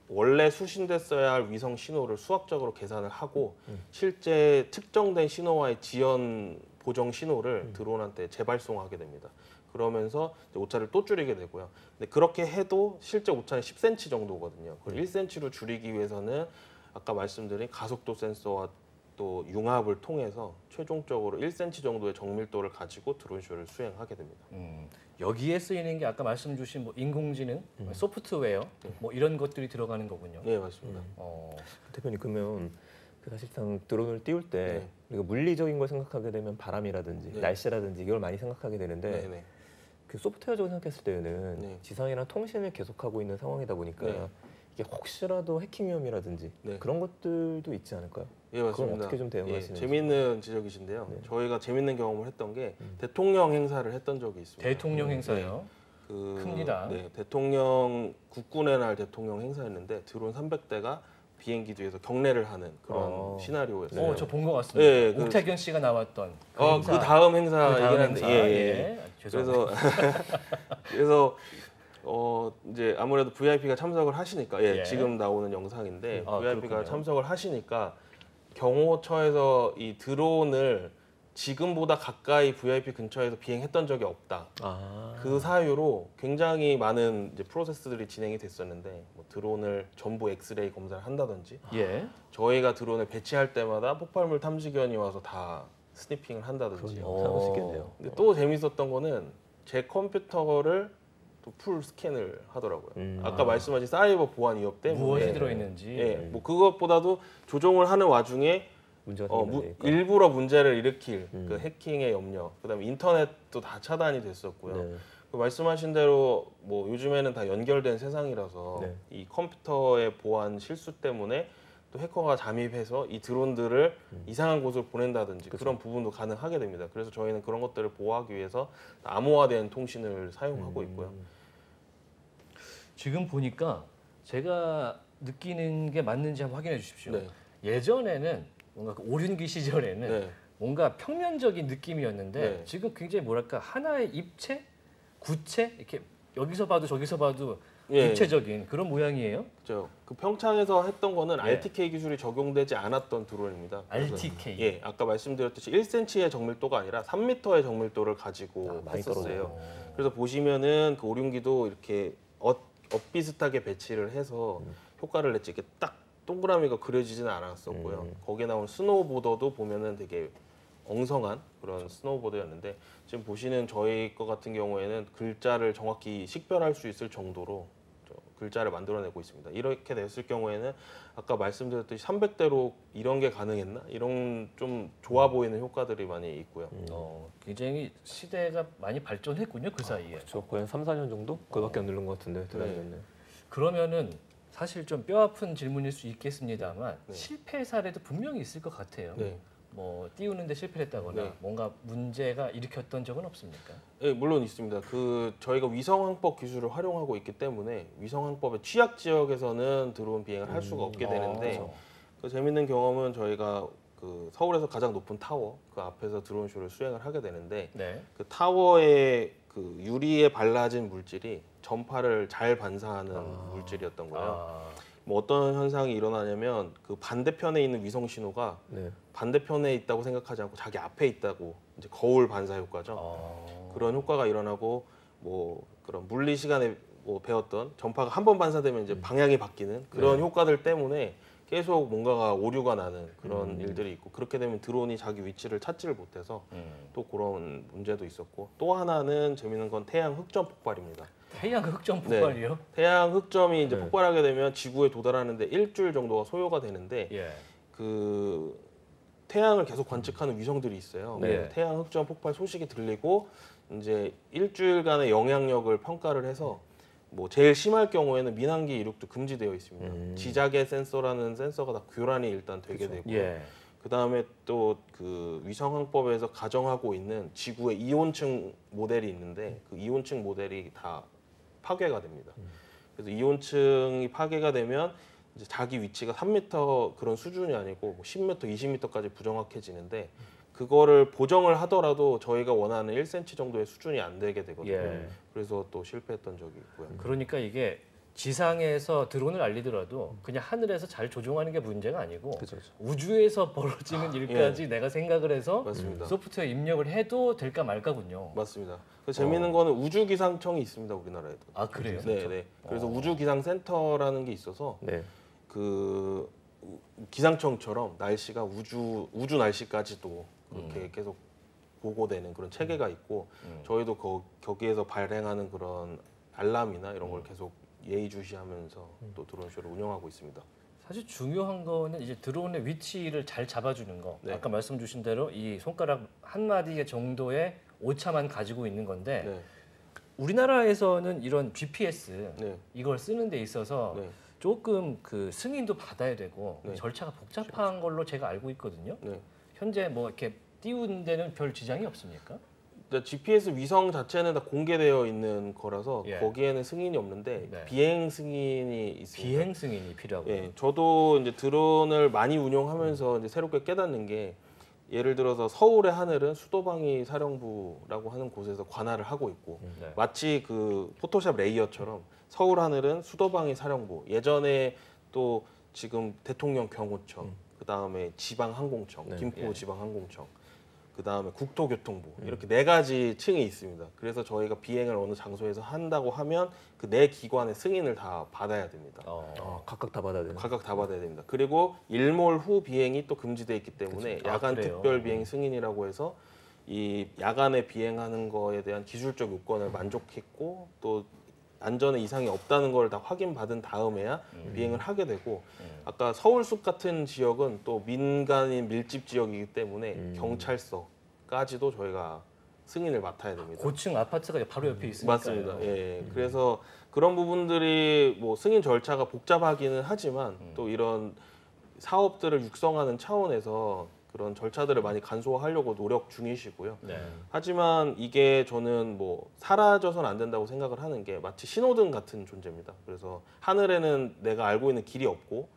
원래 수신됐어야 할 위성 신호를 수학적으로 계산을 하고 실제 특정된 신호와의 지연 보정 신호를 드론한테 재발송하게 됩니다. 그러면서 이제 오차를 또 줄이게 되고요. 근데 그렇게 해도 실제 오차는 10cm 정도거든요. 그걸 1cm로 줄이기 위해서는 아까 말씀드린 가속도 센서와 또 융합을 통해서 최종적으로 1cm 정도의 정밀도를 가지고 드론쇼를 수행하게 됩니다. 여기에 쓰이는 게 아까 말씀 주신 뭐 인공지능, 소프트웨어 뭐 이런 것들이 들어가는 거군요. 네, 맞습니다. 대표님 그러면 사실상 드론을 띄울 때 네. 우리가 물리적인 걸 생각하게 되면 바람이라든지 네. 날씨라든지 이걸 많이 생각하게 되는데 네. 그 소프트웨어적으로 생각했을 때는 네. 지상이랑 통신을 계속하고 있는 상황이다 보니까 네. 이게 혹시라도 해킹 위험이라든지 네. 그런 것들도 있지 않을까요? 예, 맞습니다. 그건 어떻게 좀 대응하시는지. 재미있는 지적이신데요. 네. 저희가 재미있는 경험을 했던 게 대통령 행사를 했던 적이 있습니다. 대통령 행사요. 큽니다. 네, 대통령 국군의 날 대통령 행사였는데 드론 300대가 비행기 뒤에서 경례를 하는 그런 시나리오였어요. 저 본 것 같습니다. 네, 옥태견 씨가 나왔던 그 그 다음 행사이긴 한데, 행사. 그래서 그래서 이제 아무래도 VIP가 참석을 하시니까 예. 지금 나오는 영상인데 VIP가 그렇군요. 참석을 하시니까 경호처에서 이 드론을 지금보다 가까이 VIP 근처에서 비행했던 적이 없다. 그 사유로 굉장히 많은 이제 프로세스들이 진행이 됐었는데 뭐 드론을 전부 엑스레이 검사를 한다든지 예. 저희가 드론을 배치할 때마다 폭발물 탐지견이 와서 다 스니핑을 한다든지. 사고 싶겠네요. 근데 또 재밌었던 거는 제 컴퓨터를 또 풀 스캔을 하더라고요. 아까 말씀하신 사이버 보안 위협 때문에 무엇이 들어있는지. 뭐 그것보다도 조종을 하는 와중에 문제가 생기니까. 일부러 문제를 일으킬 그 해킹의 염려, 그다음에 인터넷도 다 차단이 됐었고요. 네. 그 말씀하신 대로 뭐 요즘에는 다 연결된 세상이라서 네. 이 컴퓨터의 보안 실수 때문에 또 해커가 잠입해서 이 드론들을 이상한 곳으로 보낸다든지 그런 부분도 가능하게 됩니다. 그래서 저희는 그런 것들을 보호하기 위해서 암호화된 통신을 사용하고 있고요. 지금 보니까 제가 느끼는 게 맞는지 한번 확인해 주십시오. 네. 예전에는 뭔가 그 오륜기 시절에는 네. 뭔가 평면적인 느낌이었는데 네. 지금 굉장히 뭐랄까 하나의 입체, 구체 이렇게 여기서 봐도 저기서 봐도 예. 입체적인 그런 모양이에요. 그 평창에서 했던 거는 예. RTK 기술이 적용되지 않았던 드론입니다. 그래서 RTK. 예, 아까 말씀드렸듯이 1cm의 정밀도가 아니라 3m의 정밀도를 가지고 많이 했었어요. 떨어져요. 그래서 보시면은 그 오륜기도 이렇게 엇비슷하게 배치를 해서 효과를 냈지 이렇게 딱 동그라미가 그려지지는 않았었고요. 거기에 나온 스노우보더도 보면은 되게 엉성한 그런 스노우보드였는데 지금 보시는 저희 거 같은 경우에는 글자를 정확히 식별할 수 있을 정도로 글자를 만들어내고 있습니다. 이렇게 됐을 경우에는 아까 말씀드렸듯이 300대로 이런 게 가능했나? 이런 좀 좋아 보이는 효과들이 많이 있고요. 굉장히 시대가 많이 발전했군요 그 사이에. 그렇죠. 거의 한 3, 4년 정도? 그거밖에 안 누른 것 같은데 대단했네. 그러면은 사실 좀 뼈아픈 질문일 수 있겠습니다만 네. 실패 사례도 분명히 있을 것 같아요. 네. 뭐 띄우는데 실패했다거나 네. 뭔가 문제가 일으켰던 적은 없습니까? 네, 물론 있습니다. 저희가 위성항법 기술을 활용하고 있기 때문에 위성항법의 취약 지역에서는 드론 비행을 할 수가 없게 되는데 그 재밌는 경험은 저희가 그 서울에서 가장 높은 타워 그 앞에서 드론쇼를 수행을 하게 되는데 네. 그 타워의 그 유리에 발라진 물질이 전파를 잘 반사하는 물질이었던 거예요. 뭐 어떤 현상이 일어나냐면 그 반대편에 있는 위성 신호가 네. 반대편에 있다고 생각하지 않고 자기 앞에 있다고 이제 거울 반사 효과죠. 그런 효과가 일어나고 뭐 그런 물리 시간에 뭐 배웠던 전파가 한 번 반사되면 이제 방향이 바뀌는 그런 효과들 때문에 계속 뭔가가 오류가 나는 그런 일들이 있고 그렇게 되면 드론이 자기 위치를 찾지를 못해서 또 그런 문제도 있었고 또 하나는 재밌는 건 태양 흑점 폭발입니다. 태양 흑점 폭발이요? 네. 태양 흑점이 이제 네. 폭발하게 되면 지구에 도달하는데 일주일 정도가 소요가 되는데 예. 그 태양을 계속 관측하는 위성들이 있어요. 네. 태양 흑점 폭발 소식이 들리고 이제 일주일간의 영향력을 평가를 해서 뭐 제일 심할 경우에는 민항기 이륙도 금지되어 있습니다. 지자계 센서라는 센서가 다 교란이 일단 되게 되고 예. 그다음에 또 그 위성항법에서 가정하고 있는 지구의 이온층 모델이 있는데 그 이온층 모델이 다 파괴가 됩니다. 그래서 이온층이 파괴가 되면 이제 자기 위치가 3m 그런 수준이 아니고 뭐 10m, 20m까지 부정확해지는데 그거를 보정을 하더라도 저희가 원하는 1cm 정도의 수준이 안 되게 되거든요. 예. 그래서 또 실패했던 적이 있고요. 그러니까 이게 지상에서 드론을 알리더라도 그냥 하늘에서 잘 조종하는 게 문제가 아니고 그쵸, 그쵸. 우주에서 벌어지는 일까지 내가 생각을 해서 맞습니다. 소프트웨어 입력을 해도 될까 말까군요. 맞습니다. 그 재미있는 거는 우주기상청이 있습니다, 우리나라에도. 아 그래요? 네, 네. 그래서 우주기상센터라는 게 있어서 네. 그 기상청처럼 날씨가 우주 날씨까지도 그렇게 계속 보고되는 그런 체계가 있고 저희도 거기에서 발행하는 그런 알람이나 이런 걸 계속 예의주시하면서 또 드론쇼를 운영하고 있습니다. 사실 중요한 거는 이제 드론의 위치를 잘 잡아주는 거. 네. 아까 말씀 주신 대로 이 손가락 한 마디 정도의 오차만 가지고 있는 건데 네, 우리나라에서는 이런 GPS 네, 이걸 쓰는 데 있어서 네, 조금 그 승인도 받아야 되고 네. 절차가 복잡한 걸로 제가 알고 있거든요. 네. 현재 뭐 이렇게 띄우는 데는 별 지장이 없습니까? GPS 위성 자체는 다 공개되어 있는 거라서 예. 거기에는 승인이 없는데 네. 비행 승인이 있습니다. 비행 승인이 필요하고. 예, 저도 이제 드론을 많이 운용하면서 이제 새롭게 깨닫는 게 예를 들어서 서울의 하늘은 수도방위 사령부라고 하는 곳에서 관할을 하고 있고 네. 마치 그 포토샵 레이어처럼 서울 하늘은 수도방위 사령부 예전에 또 지금 대통령 경호청 그 다음에 지방항공청 네. 김포 예. 지방항공청 그 다음에 국토교통부 이렇게 4가지 층이 있습니다. 그래서 저희가 비행을 어느 장소에서 한다고 하면 그 4기관의 승인을 다 받아야 됩니다. 각각 다 받아야 되는. 각각 다 받아야 됩니다. 그리고 일몰 후 비행이 또 금지되어 있기 때문에 그쵸. 아, 야간 그래요? 특별 비행 승인이라고 해서 이 야간에 비행하는 거에 대한 기술적 요건을 만족했고 또 안전에 이상이 없다는 걸 다 확인받은 다음에야 비행을 하게 되고 아까 서울숲 같은 지역은 또 민간인 밀집 지역이기 때문에 경찰서까지도 저희가 승인을 맡아야 됩니다. 고층 아파트가 바로 옆에 있으니까. 맞습니다. 예. 그래서 그런 부분들이 뭐 승인 절차가 복잡하기는 하지만 또 이런 사업들을 육성하는 차원에서 그런 절차들을 많이 간소화하려고 노력 중이시고요. 네. 하지만 이게 저는 뭐 사라져서는 안 된다고 생각을 하는 게 마치 신호등 같은 존재입니다. 그래서 하늘에는 내가 알고 있는 길이 없고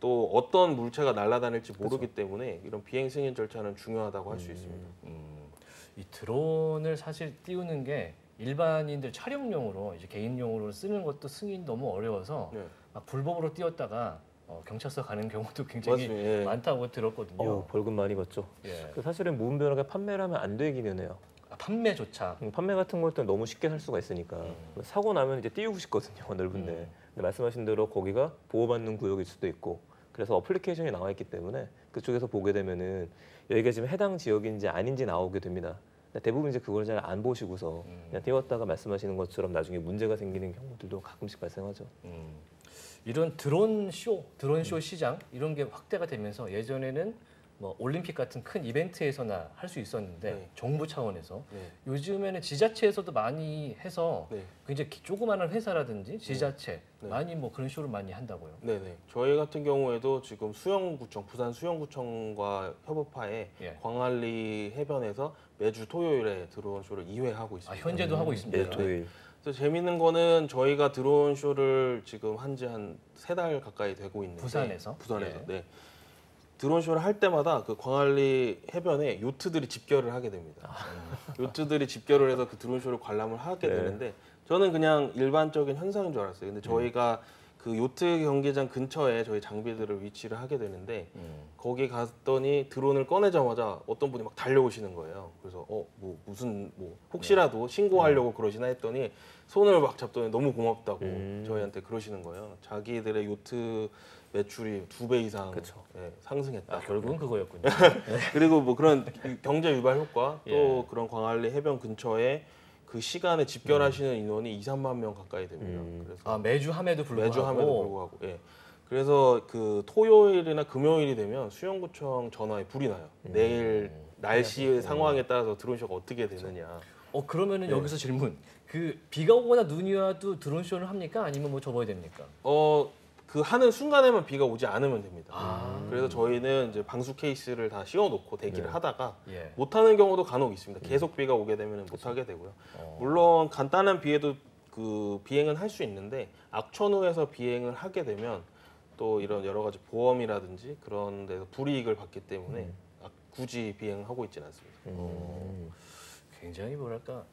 또 어떤 물체가 날아다닐지 모르기 때문에 이런 비행 승인 절차는 중요하다고 할 수 있습니다. 이 드론을 사실 띄우는 게 일반인들 촬영용으로 이제 개인용으로 쓰는 것도 승인이 너무 어려워서 네. 막 불법으로 띄웠다가 경찰서 가는 경우도 굉장히 맞습니다. 예. 많다고 들었거든요. 벌금 많이 받죠. 예. 사실은 무분별하게 판매를 하면 안 되기는 해요. 판매조차. 판매 같은 것도 너무 쉽게 살 수가 있으니까 사고 나면 이제 띄우고 싶거든요, 넓은데. 근데 말씀하신 대로 거기가 보호받는 구역일 수도 있고 그래서 어플리케이션이 나와 있기 때문에 그쪽에서 보게 되면은 여기가 지금 해당 지역인지 아닌지 나오게 됩니다. 근데 대부분 이제 그걸 잘 안 보시고서 그냥 띄웠다가 말씀하시는 것처럼 나중에 문제가 생기는 경우들도 가끔씩 발생하죠. 이런 드론쇼 시장 이런 게 확대가 되면서 예전에는 뭐 올림픽 같은 큰 이벤트에서나 할 수 있었는데 네. 정부 차원에서 네. 요즘에는 지자체에서도 많이 해서 네. 굉장히 조그마한 회사라든지 지자체 네. 많이 뭐 그런 쇼를 많이 한다고요. 네네. 저희 같은 경우에도 지금 수영구청, 부산 수영구청과 협업하에 예. 광안리 해변에서 매주 토요일에 드론 쇼를 2회 하고 있습니다. 현재도 하고 있습니다. 네, 토요일. 그래서 재밌는 거는 저희가 드론 쇼를 지금 한지 한 3달 가까이 되고 있는데 부산에서? 부산에서 예. 네. 드론 쇼를 할 때마다 그 광안리 해변에 요트들이 집결을 하게 됩니다. 요트들이 집결을 해서 그 드론 쇼를 관람을 하게 네. 되는데 저는 그냥 일반적인 현상인 줄 알았어요. 근데 저희가 그 요트 경기장 근처에 저희 장비들을 위치를 하게 되는데 거기 갔더니 드론을 꺼내자마자 어떤 분이 막 달려오시는 거예요. 그래서 뭐 무슨 뭐 혹시라도 신고하려고 그러시나 했더니 손을 막 잡더니 너무 고맙다고 저희한테 그러시는 거예요. 자기들의 요트 매출이 2배 이상 예, 상승했다. 결국은 그거였군요. 그리고 뭐 그런 경제 유발 효과 또 예. 그런 광안리 해변 근처에 그 시간에 집결하시는 인원이 2, 3만 명 가까이 됩니다. 그래서 매주 함에도 불구하고. 매주 함에도 불구하고. 예. 그래서 그 토요일이나 금요일이 되면 수영구청 전화에 불이 나요. 내일 날씨 상황에 따라서 드론쇼가 어떻게 되느냐. 그러면은 여기서 질문. 그 비가 오거나 눈이 와도 드론 쇼를 합니까? 아니면 뭐 접어야 됩니까? 그 하는 순간에만 비가 오지 않으면 됩니다. 그래서 저희는 이제 방수 케이스를 다 씌워놓고 대기를 하다가 못하는 경우도 간혹 있습니다. 계속 비가 오게 되면 못하게 되고요. 물론 간단한 비에도 그 비행은 할 수 있는데 악천후에서 비행을 하게 되면 또 이런 여러 가지 보험이라든지 그런 데서 불이익을 받기 때문에 굳이 비행하고 있지는 않습니다. 굉장히 뭐랄까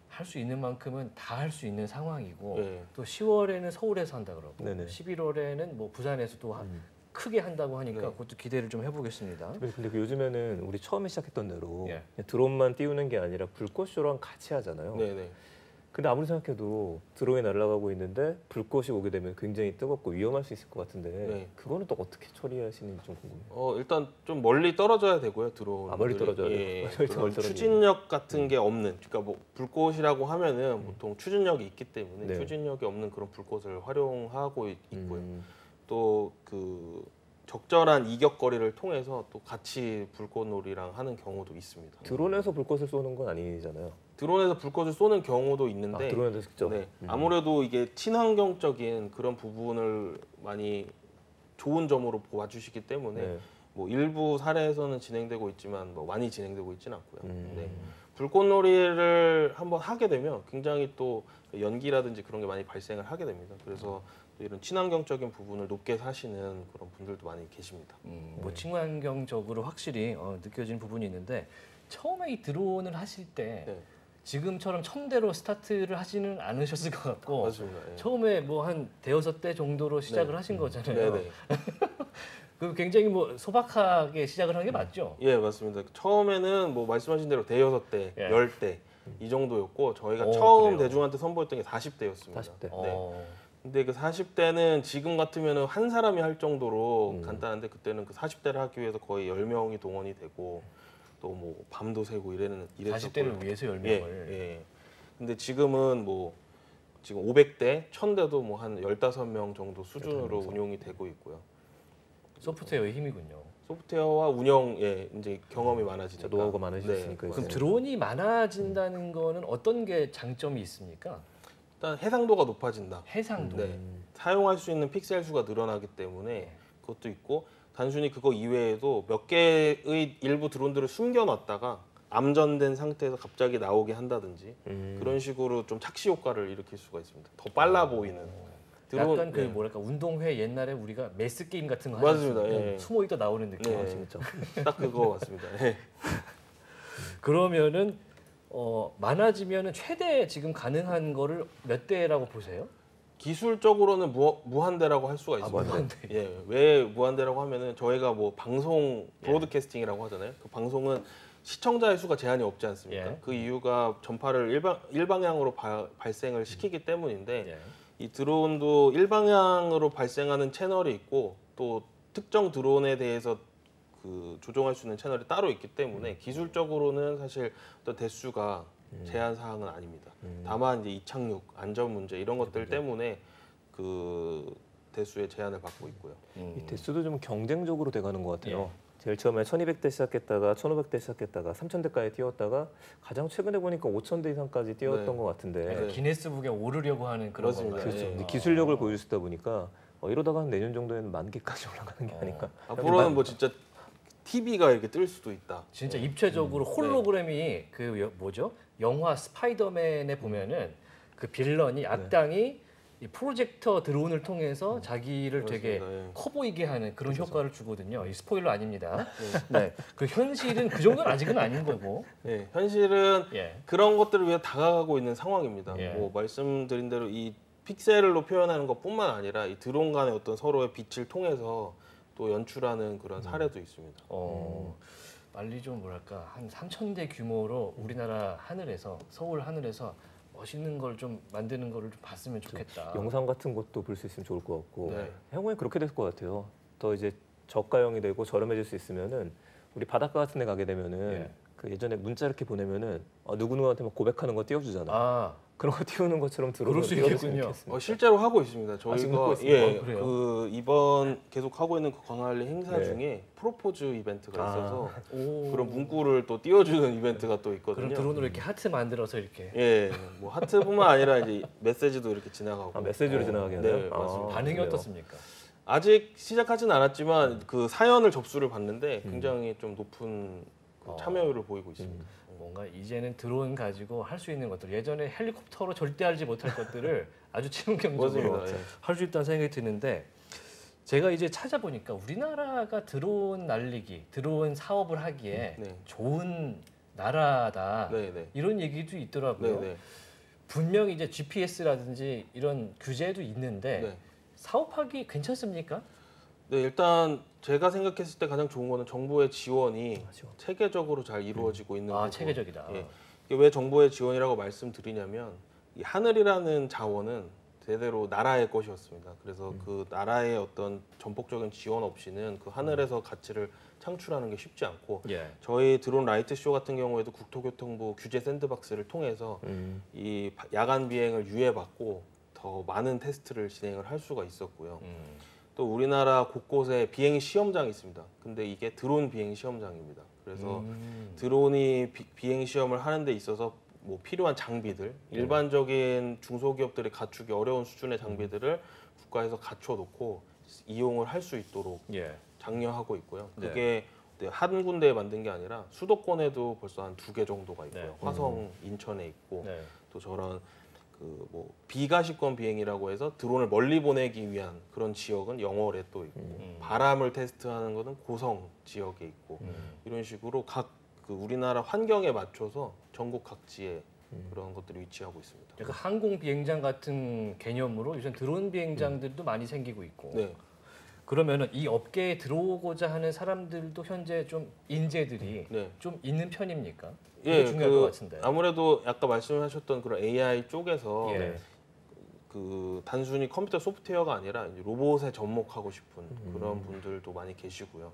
할 수 있는 만큼은 다 할 수 있는 상황이고 네. 또 10월에는 서울에서 한다 그러고 네네. 11월에는 뭐 부산에서도 크게 한다고 하니까 네. 그것도 기대를 좀 해보겠습니다. 근데 그 요즘에는 우리 처음에 시작했던 대로 예. 그냥 드론만 띄우는 게 아니라 불꽃쇼랑 같이 하잖아요. 네네. 근데 아무리 생각해도 드론이 날아가고 있는데 불꽃이 오게 되면 굉장히 뜨겁고 위험할 수 있을 것 같은데 네. 그거는 또 어떻게 처리하시는지 좀 궁금해요. 일단 좀 멀리 떨어져야 되고요. 드론. 멀리 떨어져야 돼요? 예, 멀리 그런 떨어지는 추진력 같은 게 없는. 그러니까 뭐 불꽃이라고 하면은 보통 추진력이 있기 때문에 네. 추진력이 없는 그런 불꽃을 활용하고 있고요. 음. 또 그 적절한 이격거리를 통해서 또 같이 불꽃놀이랑 하는 경우도 있습니다. 드론에서 불꽃을 쏘는 건 아니잖아요. 드론에서 불꽃을 쏘는 경우도 있는데 드론에서 직접. 네, 아무래도 이게 친환경적인 그런 부분을 많이 좋은 점으로 봐주시기 때문에 네. 뭐 일부 사례에서는 진행되고 있지만 뭐 많이 진행되고 있지는 않고요. 음. 네. 불꽃놀이를 한번 하게 되면 굉장히 또 연기라든지 그런 게 많이 발생을 하게 됩니다. 그래서 또 이런 친환경적인 부분을 높게 사시는 그런 분들도 많이 계십니다. 뭐 친환경적으로 확실히 느껴지는 부분이 있는데 처음에 이 드론을 하실 때 네. 지금처럼 천대로 스타트를 하지는 않으셨을 것 같고 맞습니다. 예. 처음에 뭐 한 대여섯 대 정도로 시작을 네. 하신 거잖아요. 네네. 그 굉장히 뭐 소박하게 시작을 한 게 맞죠? 예, 맞습니다. 처음에는 뭐 말씀하신 대로 대여섯 대, 예. 10대 이 정도였고 저희가 오, 처음 그래요? 대중한테 선보였던 게 40대였습니다. 40대. 어. 근데 그 40대는 지금 같으면은 한 사람이 할 정도로 간단한데 그때는 그 40대를 하기 위해서 거의 10명이 동원이 되고 또 뭐 밤도 새고 이랬었고요. 40대를 위해서 10명을. 예. 근데 지금은 뭐 지금 500대, 1000대도 뭐 한 15명 정도 수준으로 운용이 되고 있고요. 소프트웨어의 힘이군요. 소프트웨어와 운영에 이제 경험이 많아지니까 노하우가 많아지시니까 네, 그럼 드론이 많아진다는 거는 어떤 게 장점이 있습니까? 일단 해상도가 높아진다. 해상도. 네. 사용할 수 있는 픽셀 수가 늘어나기 때문에 그것도 있고 단순히 그거 이외에도 몇 개의 일부 드론들을 숨겨놨다가 암전된 상태에서 갑자기 나오게 한다든지 그런 식으로 좀 착시 효과를 일으킬 수가 있습니다. 더 빨라 보이는. 드론, 약간 그 뭐랄까 운동회 옛날에 우리가 메스 게임 같은 거 맞습니다. 하셨으면 예. 숨어 있다 나오는 느낌. 네. 진짜. 딱 그거 맞습니다. 예. 그러면은 많아지면은 최대 지금 가능한 거를 몇 대라고 보세요? 기술적으로는 무한대라고 할 수가 있습니다. 무한대. 예, 왜 무한대라고 하면은 저희가 뭐 방송 브로드캐스팅이라고 하잖아요. 그 방송은 시청자의 수가 제한이 없지 않습니까? 예. 그 이유가 전파를 일방향으로 발생을 시키기 때문인데 예. 이 드론도 일방향으로 발생하는 채널이 있고 또 특정 드론에 대해서 그 조종할 수 있는 채널이 따로 있기 때문에 기술적으로는 사실 어떤 대수가 제한 사항은 아닙니다. 다만 이제 이착륙, 안전 문제 이런 것들 때문에 그 대수의 제한을 받고 있고요. 이 대수도 좀 경쟁적으로 돼가는 것 같아요. 예. 제일 처음에 1200대 시작했다가 1500대 시작했다가 3000대까지 뛰었다가 가장 최근에 보니까 5000대 이상까지 뛰었던 네. 것 같은데 네. 기네스북에 오르려고 하는 그런 맞습니다. 건가요? 그렇죠. 근데 기술력을 보여주시다 보니까 이러다가 내년 정도에는 10,000개까지 올라가는 게 아닐까. 앞으로는 뭐 진짜 TV가 이렇게 뜰 수도 있다. 진짜 입체적으로 홀로그램이 그 뭐죠? 영화 스파이더맨에 보면은 그 빌런이 악당이 이 프로젝터 드론을 통해서 자기를 되게 그렇습니다. 예. 커 보이게 하는 그런 효과를 주거든요. 이 스포일러 아닙니다. 네. 그 현실은 그 정도는 아직은 아닌 거고. 네, 현실은 예. 그런 것들을 위해 다가가고 있는 상황입니다. 예. 뭐 말씀드린 대로 이 픽셀로 표현하는 것뿐만 아니라 이 드론 간의 어떤 서로의 빛을 통해서 또 연출하는 그런 사례도 있습니다. 빨리 좀 뭐랄까 한 3,000대 규모로 우리나라 하늘에서 서울 하늘에서 멋있는 걸 좀 만드는 거를 좀 봤으면 좋겠다. 영상 같은 것도 볼 수 있으면 좋을 것 같고 네. 향후에 그렇게 될 것 같아요. 더 이제 저가형이 되고 저렴해질 수 있으면은 우리 바닷가 같은 데 가게 되면은 예. 그 예전에 문자 이렇게 보내면은 누구누구한테 막 고백하는 거 띄워주잖아. 아, 그런 거 띄우는 것처럼 그럴 들어오면 수 있겠군요. 실제로 하고 있습니다. 지금 저희가 하고 있습니까? 예, 그래요? 그 이번 계속 하고 있는 그 광안리 행사 네. 중에 프로포즈 이벤트가 있어서 오. 그런 문구를 또 띄워주는 이벤트가 또 그런 있거든요. 드론으로 이렇게 하트 만들어서 이렇게 예, 뭐 하트뿐만 아니라 이제 메시지도 이렇게 지나가고. 메시지로 지나가게 하나요? 네, 맞습니다. 반응이 그래요? 어떻습니까? 아직 시작하진 않았지만 그 사연을 접수를 받는데 굉장히 좀 높은 참여율을 보이고 있습니다. 뭔가 이제는 드론 가지고 할 수 있는 것들, 예전에 헬리콥터로 절대 알지 못할 것들을 아주 친환경적으로 할 수 있다는 생각이 드는데, 제가 이제 찾아보니까 우리나라가 드론 날리기, 드론 사업을 하기에 좋은 나라다, 이런 얘기도 있더라고요. 분명히 이제 GPS라든지 이런 규제도 있는데 사업하기 괜찮습니까? 네, 일단 제가 생각했을 때 가장 좋은 거는 정부의 지원이 체계적으로 잘 이루어지고 있는 부분. 체계적이다. 예. 이게 왜 정부의 지원이라고 말씀드리냐면, 이 하늘이라는 자원은 대대로 나라의 것이었습니다. 그래서 그 나라의 어떤 전폭적인 지원 없이는 그 하늘에서 가치를 창출하는 게 쉽지 않고, 저희 드론 라이트 쇼 같은 경우에도 국토교통부 규제 샌드박스를 통해서 이 야간 비행을 유예받고 더 많은 테스트를 진행을 할 수가 있었고요. 또 우리나라 곳곳에 비행 시험장이 있습니다. 근데 이게 드론 비행 시험장입니다. 그래서 드론이 비행 시험을 하는 데 있어서 뭐 필요한 장비들, 일반적인 중소기업들이 갖추기 어려운 수준의 장비들을 국가에서 갖춰놓고 이용을 할 수 있도록 장려하고 있고요. 그게 한 군데에 만든 게 아니라 수도권에도 벌써 한 2개 정도가 있고요. 화성, 인천에 있고, 또 저런 그 뭐 비가시권 비행이라고 해서 드론을 멀리 보내기 위한 그런 지역은 영월에 또 있고, 바람을 테스트하는 것은 고성 지역에 있고, 이런 식으로 각 그 우리나라 환경에 맞춰서 전국 각지에 그런 것들이 위치하고 있습니다. 약간 항공 비행장 같은 개념으로 요즘 드론 비행장들도 많이 생기고 있고. 그러면은 이 업계에 들어오고자 하는 사람들도 현재 좀 인재들이 좀 있는 편입니까? 예, 중요할 것 같은데. 아무래도 아까 말씀하셨던 그런 AI 쪽에서 그 단순히 컴퓨터 소프트웨어가 아니라 이제 로봇에 접목하고 싶은 그런 분들도 많이 계시고요.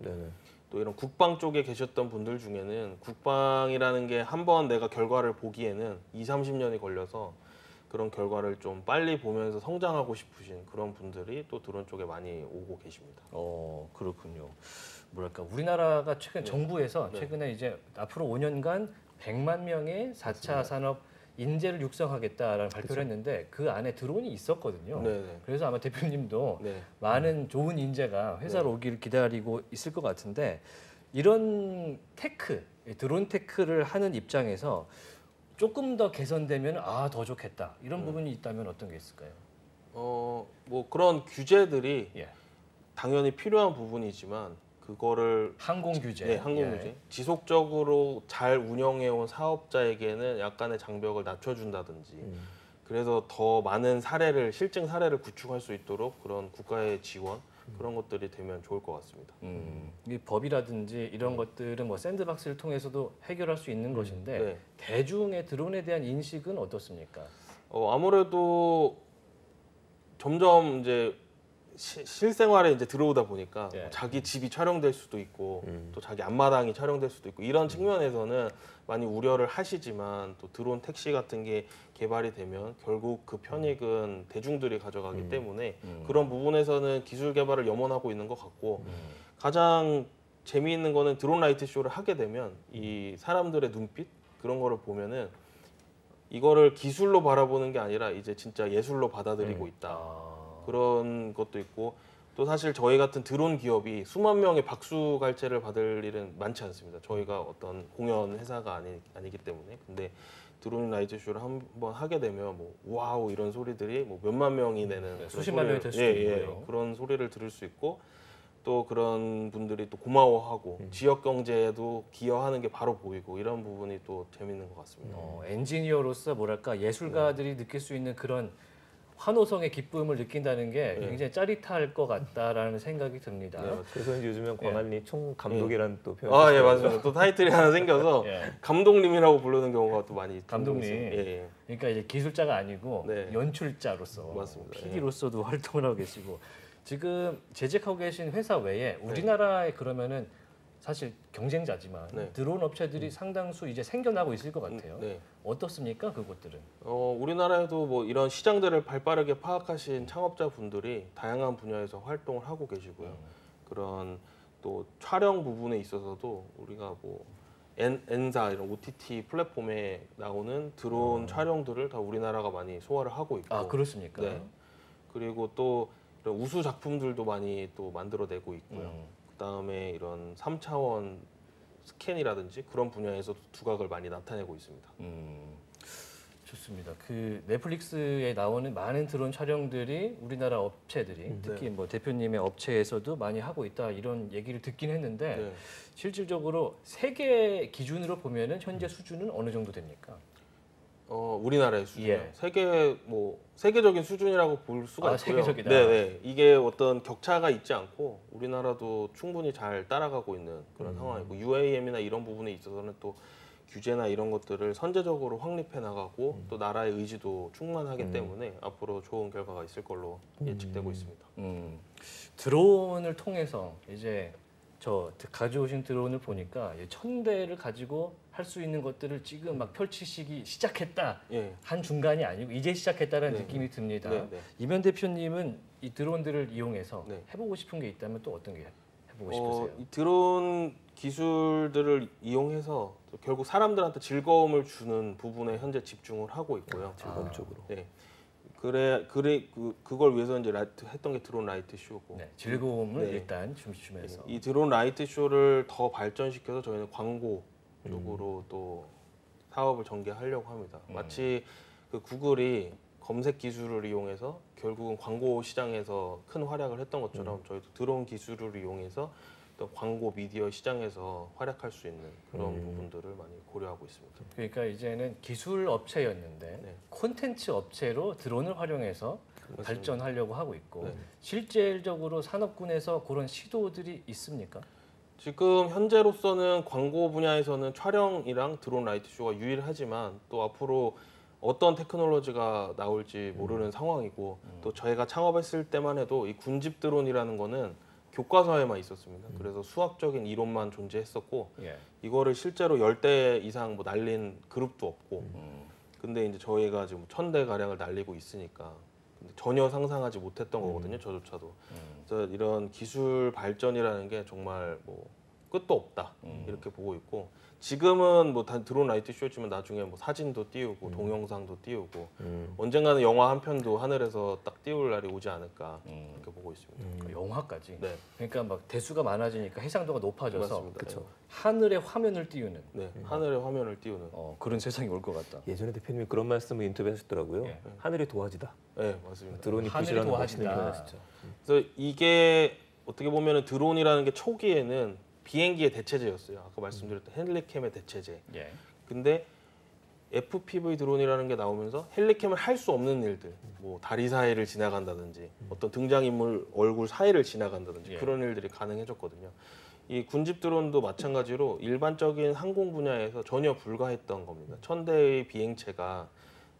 또 이런 국방 쪽에 계셨던 분들 중에는 국방이라는 게 한번 내가 결과를 보기에는 20-30년이 걸려서 그런 결과를 좀 빨리 보면서 성장하고 싶으신 그런 분들이 또 드론 쪽에 많이 오고 계십니다. 그렇군요. 뭐랄까, 우리나라가 정부에서 최근에 이제 앞으로 5년간 100만 명의 4차 산업 인재를 육성하겠다라는 발표를 했는데, 그 안에 드론이 있었거든요. 그래서 아마 대표님도 많은 좋은 인재가 회사로 오기를 기다리고 있을 것 같은데, 이런 테크, 드론 테크를 하는 입장에서 조금 더 개선되면 더 좋겠다, 이런 부분이 있다면 어떤 게 있을까요? 뭐 그런 규제들이 당연히 필요한 부분이지만, 그거를 항공 규제, 항공 규제 지속적으로 잘 운영해온 사업자에게는 약간의 장벽을 낮춰준다든지, 그래서 더 많은 사례를, 실증 사례를 구축할 수 있도록 그런 국가의 지원, 그런 것들이 되면 좋을 것 같습니다. 이 법이라든지 이런 것들은 뭐 샌드박스를 통해서도 해결할 수 있는 것인데, 대중의 드론에 대한 인식은 어떻습니까? 아무래도 점점 이제 실생활에 이제 들어오다 보니까 자기 집이 촬영될 수도 있고, 또 자기 앞마당이 촬영될 수도 있고, 이런 측면에서는 많이 우려를 하시지만, 또 드론 택시 같은 게 개발이 되면 결국 그 편익은 대중들이 가져가기 때문에 그런 부분에서는 기술 개발을 염원하고 있는 것 같고, 가장 재미있는 거는 드론 라이트 쇼를 하게 되면 이 사람들의 눈빛, 그런 거를 보면은 이거를 기술로 바라보는 게 아니라 이제 진짜 예술로 받아들이고 있다. 그런 것도 있고, 또 사실 저희 같은 드론 기업이 수만 명의 박수 갈채를 받을 일은 많지 않습니다. 저희가 어떤 공연 회사가 아니기 때문에. 근데 드론 라이트 쇼를 한번 하게 되면 뭐 와우 이런 소리들이 뭐 몇만 명이 내는 수십만 명이 될 수도 있고요. 그런 소리를 들을 수 있고, 또 그런 분들이 또 고마워하고 지역 경제에도 기여하는 게 바로 보이고, 이런 부분이 또 재밌는 것 같습니다. 엔지니어로서 뭐랄까, 예술가들이 느낄 수 있는 그런 환호성의 기쁨을 느낀다는 게 굉장히 짜릿할 것 같다라는 생각이 듭니다. 그래서 요즘엔 광안리 총감독이라는 또 표현이 맞습니다. 또 타이틀이 하나 생겨서 감독님이라고 부르는 경우가 또 많이 감독님. 그러니까 이제 기술자가 아니고 연출자로서, 맞습니다. PD로서도 활동을 하고 계시고, 지금 재직하고 계신 회사 외에 우리나라에 그러면은 사실 경쟁자지만 드론 업체들이 상당수 이제 생겨나고 있을 것 같아요. 어떻습니까, 그곳들은? 우리나라에도 뭐 이런 시장들을 발빠르게 파악하신 창업자분들이 다양한 분야에서 활동을 하고 계시고요. 그런 또 촬영 부분에 있어서도 우리가 뭐 N사 이런 OTT 플랫폼에 나오는 드론 촬영들을 다 우리나라가 많이 소화를 하고 있고. 그렇습니까? 그리고 또 이런 우수 작품들도 많이 또 만들어내고 있고요. 그다음에 이런 3차원 스캔이라든지 그런 분야에서도 두각을 많이 나타내고 있습니다. 좋습니다. 그 넷플릭스에 나오는 많은 드론 촬영들이 우리나라 업체들이 특히 뭐 대표님의 업체에서도 많이 하고 있다 이런 얘기를 듣긴 했는데 네. 실질적으로 세계 기준으로 보면은 현재 수준은 어느 정도 됩니까? 우리나라의 수준이요. 예. 세계적인 수준이라고 볼 수가 있고요. 세계적이다. 네. 이게 어떤 격차가 있지 않고 우리나라도 충분히 잘 따라가고 있는 그런 상황이고 UAM이나 이런 부분에 있어서는 또 규제나 이런 것들을 선제적으로 확립해 나가고 또 나라의 의지도 충만하기 때문에 앞으로 좋은 결과가 있을 걸로 예측되고 있습니다. 드론을 통해서 이제 저 가져오신 드론을 보니까 1000대를 가지고 할 수 있는 것들을 지금 막 펼치시기 시작했다. 예. 한 중간이 아니고 이제 시작했다는 네. 느낌이 듭니다. 네. 이면 대표님은 이 드론들을 이용해서 네. 해보고 싶은 게 있다면 또 어떤 게 해보고 싶으세요? 이 드론 기술들을 이용해서 결국 사람들한테 즐거움을 주는 부분에 현재 집중을 하고 있고요. 즐거움 쪽으로. 네. 그걸 위해서 이제 했던 게 드론 라이트 쇼고. 네, 즐거움을 네. 일단 주면서 이 드론 라이트 쇼를 더 발전시켜서 저희는 광고 쪽으로 또 사업을 전개하려고 합니다. 마치 그 구글이 검색 기술을 이용해서 결국은 광고 시장에서 큰 활약을 했던 것처럼 저희도 드론 기술을 이용해서 또 광고 미디어 시장에서 활약할 수 있는 그런 부분들을 많이 고려하고 있습니다. 그러니까 이제는 기술 업체였는데 네. 콘텐츠 업체로 드론을 활용해서 맞습니다. 발전하려고 하고 있고 네. 실질적으로 산업군에서 그런 시도들이 있습니까? 지금 현재로서는 광고 분야에서는 촬영이랑 드론 라이트 쇼가 유일하지만 또 앞으로 어떤 테크놀로지가 나올지 모르는 상황이고 또 저희가 창업했을 때만 해도 이 군집 드론이라는 거는 교과서에만 있었습니다. 그래서 수학적인 이론만 존재했었고 예. 이거를 실제로 10대 이상 뭐 날린 그룹도 없고 근데 이제 저희가 지금 1000대 가량을 날리고 있으니까 근데 전혀 상상하지 못했던 거거든요. 저조차도. 그래서 이런 기술 발전이라는 게 정말 뭐 끝도 없다 이렇게 보고 있고 지금은 뭐 단 드론 라이트 쇼지만 나중에 뭐 사진도 띄우고 동영상도 띄우고 언젠가는 영화 한 편도 하늘에서 딱 띄울 날이 오지 않을까 이렇게 보고 있습니다. 영화까지. 네, 그러니까 막 대수가 많아지니까 해상도가 높아져서 맞습니다. 그쵸. 하늘에 화면을 띄우는 네, 하늘에 화면을 띄우는. 그런 세상이 올 것 같다. 예전에 대표님이 그런 말씀을 인터뷰하셨더라고요. 예. 하늘이 도화지다. 네, 맞습니다. 드론이 하늘이 부실하는 도화지다. 멋있는 표현하셨죠. 그래서 이게 어떻게 보면은 드론이라는 게 초기에는 비행기의 대체제였어요. 아까 말씀드렸던 헬리캠의 대체제. 예. 근데 FPV 드론이라는 게 나오면서 헬리캠을 할 수 없는 일들, 뭐 다리 사이를 지나간다든지 어떤 등장인물 얼굴 사이를 지나간다든지 예. 그런 일들이 가능해졌거든요. 이 군집 드론도 마찬가지로 일반적인 항공 분야에서 전혀 불가했던 겁니다. 1000대의 비행체가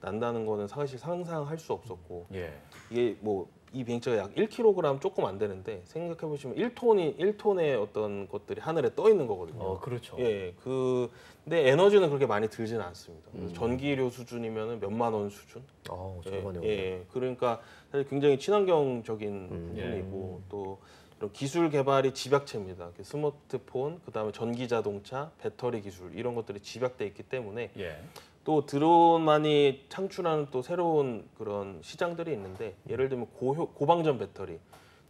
난다는 거는 사실 상상할 수 없었고 예. 이게 뭐 이 비행체가 약 1kg 조금 안 되는데 생각해 보시면 1톤의 어떤 것들이 하늘에 떠 있는 거거든요. 그렇죠. 예, 근데 에너지는 그렇게 많이 들지는 않습니다. 그래서 전기료 수준이면 몇만 원 수준. 저번에 예, 그러니까 사실 굉장히 친환경적인 부분이고 또 이런 기술 개발이 집약체입니다. 스마트폰, 그다음에 전기 자동차, 배터리 기술 이런 것들이 집약돼 있기 때문에 예. 또 드론만이 창출하는 또 새로운 그런 시장들이 있는데 예를 들면 고방전 배터리.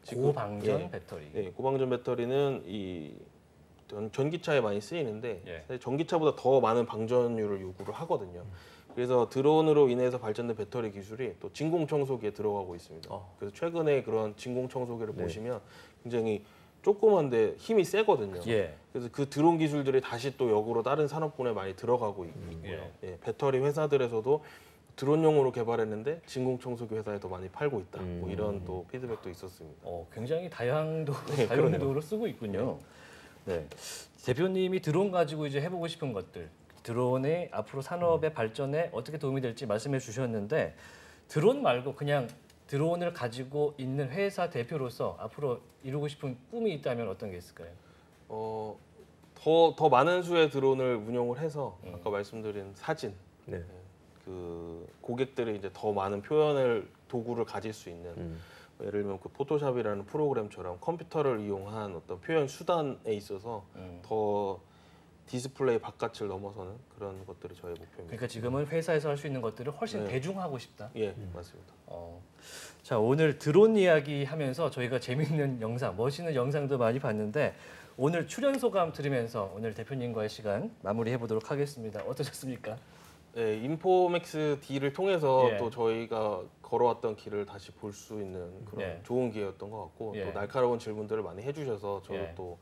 고방전 배터리. 예, 고방전 배터리는 이 전기차에 많이 쓰이는데 예. 사실 전기차보다 더 많은 방전율을 요구를 하거든요. 그래서 드론으로 인해서 발전된 배터리 기술이 또 진공 청소기에 들어가고 있습니다. 그래서 최근에 그런 진공 청소기를 보시면 굉장히 조그만데 힘이 세거든요. 예. 그래서 그 드론 기술들이 다시 또 역으로 다른 산업군에 많이 들어가고 있고요. 예, 배터리 회사들에서도 드론용으로 개발했는데 진공 청소기 회사에 더 많이 팔고 있다. 뭐 이런 또 피드백도 있었습니다. 굉장히 다양도로 쓰고 있군요. 네. 대표님이 드론 가지고 이제 해보고 싶은 것들, 드론의 앞으로 산업의 발전에 어떻게 도움이 될지 말씀해 주셨는데 드론 말고 그냥 드론을 가지고 있는 회사 대표로서 앞으로 이루고 싶은 꿈이 있다면 어떤 게 있을까요? 더 많은 수의 드론을 운용을 해서 아까 말씀드린 사진, 네. 그 고객들이 이제 더 많은 표현을 도구를 가질 수 있는 예를 들면 그 포토샵이라는 프로그램처럼 컴퓨터를 이용한 어떤 표현 수단에 있어서 더 디스플레이 바깥을 넘어서는 그런 것들이 저의 목표입니다. 그러니까 지금은 회사에서 할 수 있는 것들을 훨씬 네. 대중화하고 싶다. 예, 맞습니다. 자, 오늘 드론 이야기 하면서 저희가 재밌는 영상, 멋있는 영상도 많이 봤는데 오늘 출연 소감 들으면서 오늘 대표님과의 시간 마무리해 보도록 하겠습니다. 어떠셨습니까? 네, 인포맥스 D를 통해서 예. 또 저희가 걸어왔던 길을 다시 볼 수 있는 그런 예. 좋은 기회였던 것 같고 예. 또 날카로운 질문들을 많이 해주셔서 저도 예. 또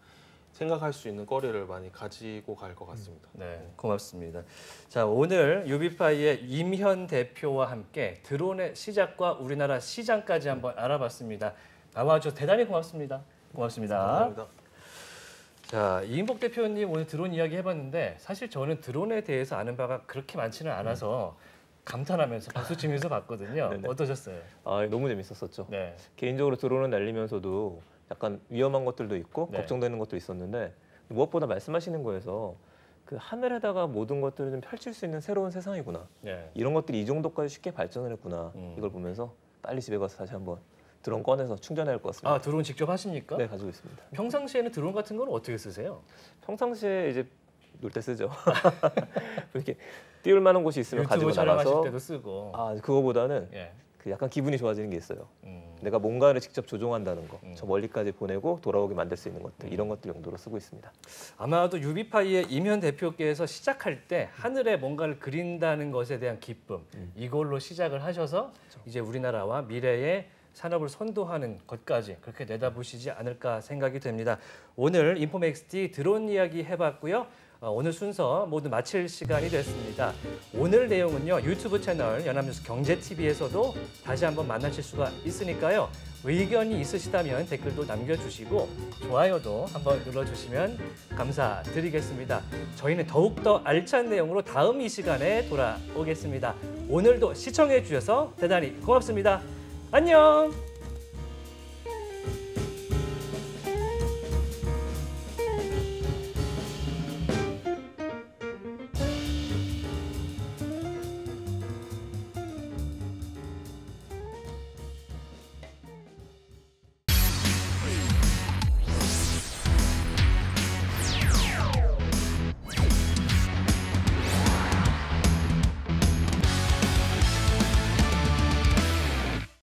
생각할 수 있는 거리를 많이 가지고 갈 것 같습니다. 네, 고맙습니다. 자, 오늘 유비파이의 임현 대표와 함께 드론의 시작과 우리나라 시장까지 한번 알아봤습니다. 나와주셔서 대단히 고맙습니다. 고맙습니다. 감사합니다. 자, 이인복 대표님 오늘 드론 이야기 해봤는데 사실 저는 드론에 대해서 아는 바가 그렇게 많지는 않아서 감탄하면서 박수 치면서 봤거든요. 네네. 어떠셨어요? 아, 너무 재밌었었죠. 네. 개인적으로 드론을 날리면서도 약간 위험한 것들도 있고 네. 걱정되는 것도 있었는데 무엇보다 말씀하시는 거에서 그 하늘에다가 모든 것들을 좀 펼칠 수 있는 새로운 세상이구나. 네. 이런 것들이 이 정도까지 쉽게 발전을 했구나. 이걸 보면서 빨리 집에 가서 다시 한번 드론 꺼내서 충전해야 할 것 같습니다. 아, 드론 직접 하십니까? 네, 가지고 있습니다. 평상시에는 드론 같은 건 어떻게 쓰세요? 평상시에 이제 놀 때 쓰죠. 이렇게 띄울 만한 곳이 있으면 유튜브 가지고 촬영하실 나가서 때도 쓰고. 아, 그거보다는 예. 그 약간 기분이 좋아지는 게 있어요. 음. 내가 뭔가를 직접 조종한다는 거, 저 멀리까지 보내고 돌아오게 만들 수 있는 것들, 이런 것들 용도로 쓰고 있습니다. 아마도 유비파이의 임현 대표께서 시작할 때 하늘에 뭔가를 그린다는 것에 대한 기쁨 이걸로 시작을 하셔서 이제 우리나라와 미래의 산업을 선도하는 것까지 그렇게 내다보시지 않을까 생각이 됩니다. 오늘 인포맥스D 드론 이야기 해봤고요. 오늘 순서 모두 마칠 시간이 됐습니다. 오늘 내용은요 유튜브 채널 연합뉴스 경제TV에서도 다시 한번 만나실 수가 있으니까요. 의견이 있으시다면 댓글도 남겨주시고 좋아요도 한번 눌러주시면 감사드리겠습니다. 저희는 더욱더 알찬 내용으로 다음 이 시간에 돌아오겠습니다. 오늘도 시청해 주셔서 대단히 고맙습니다. 안녕!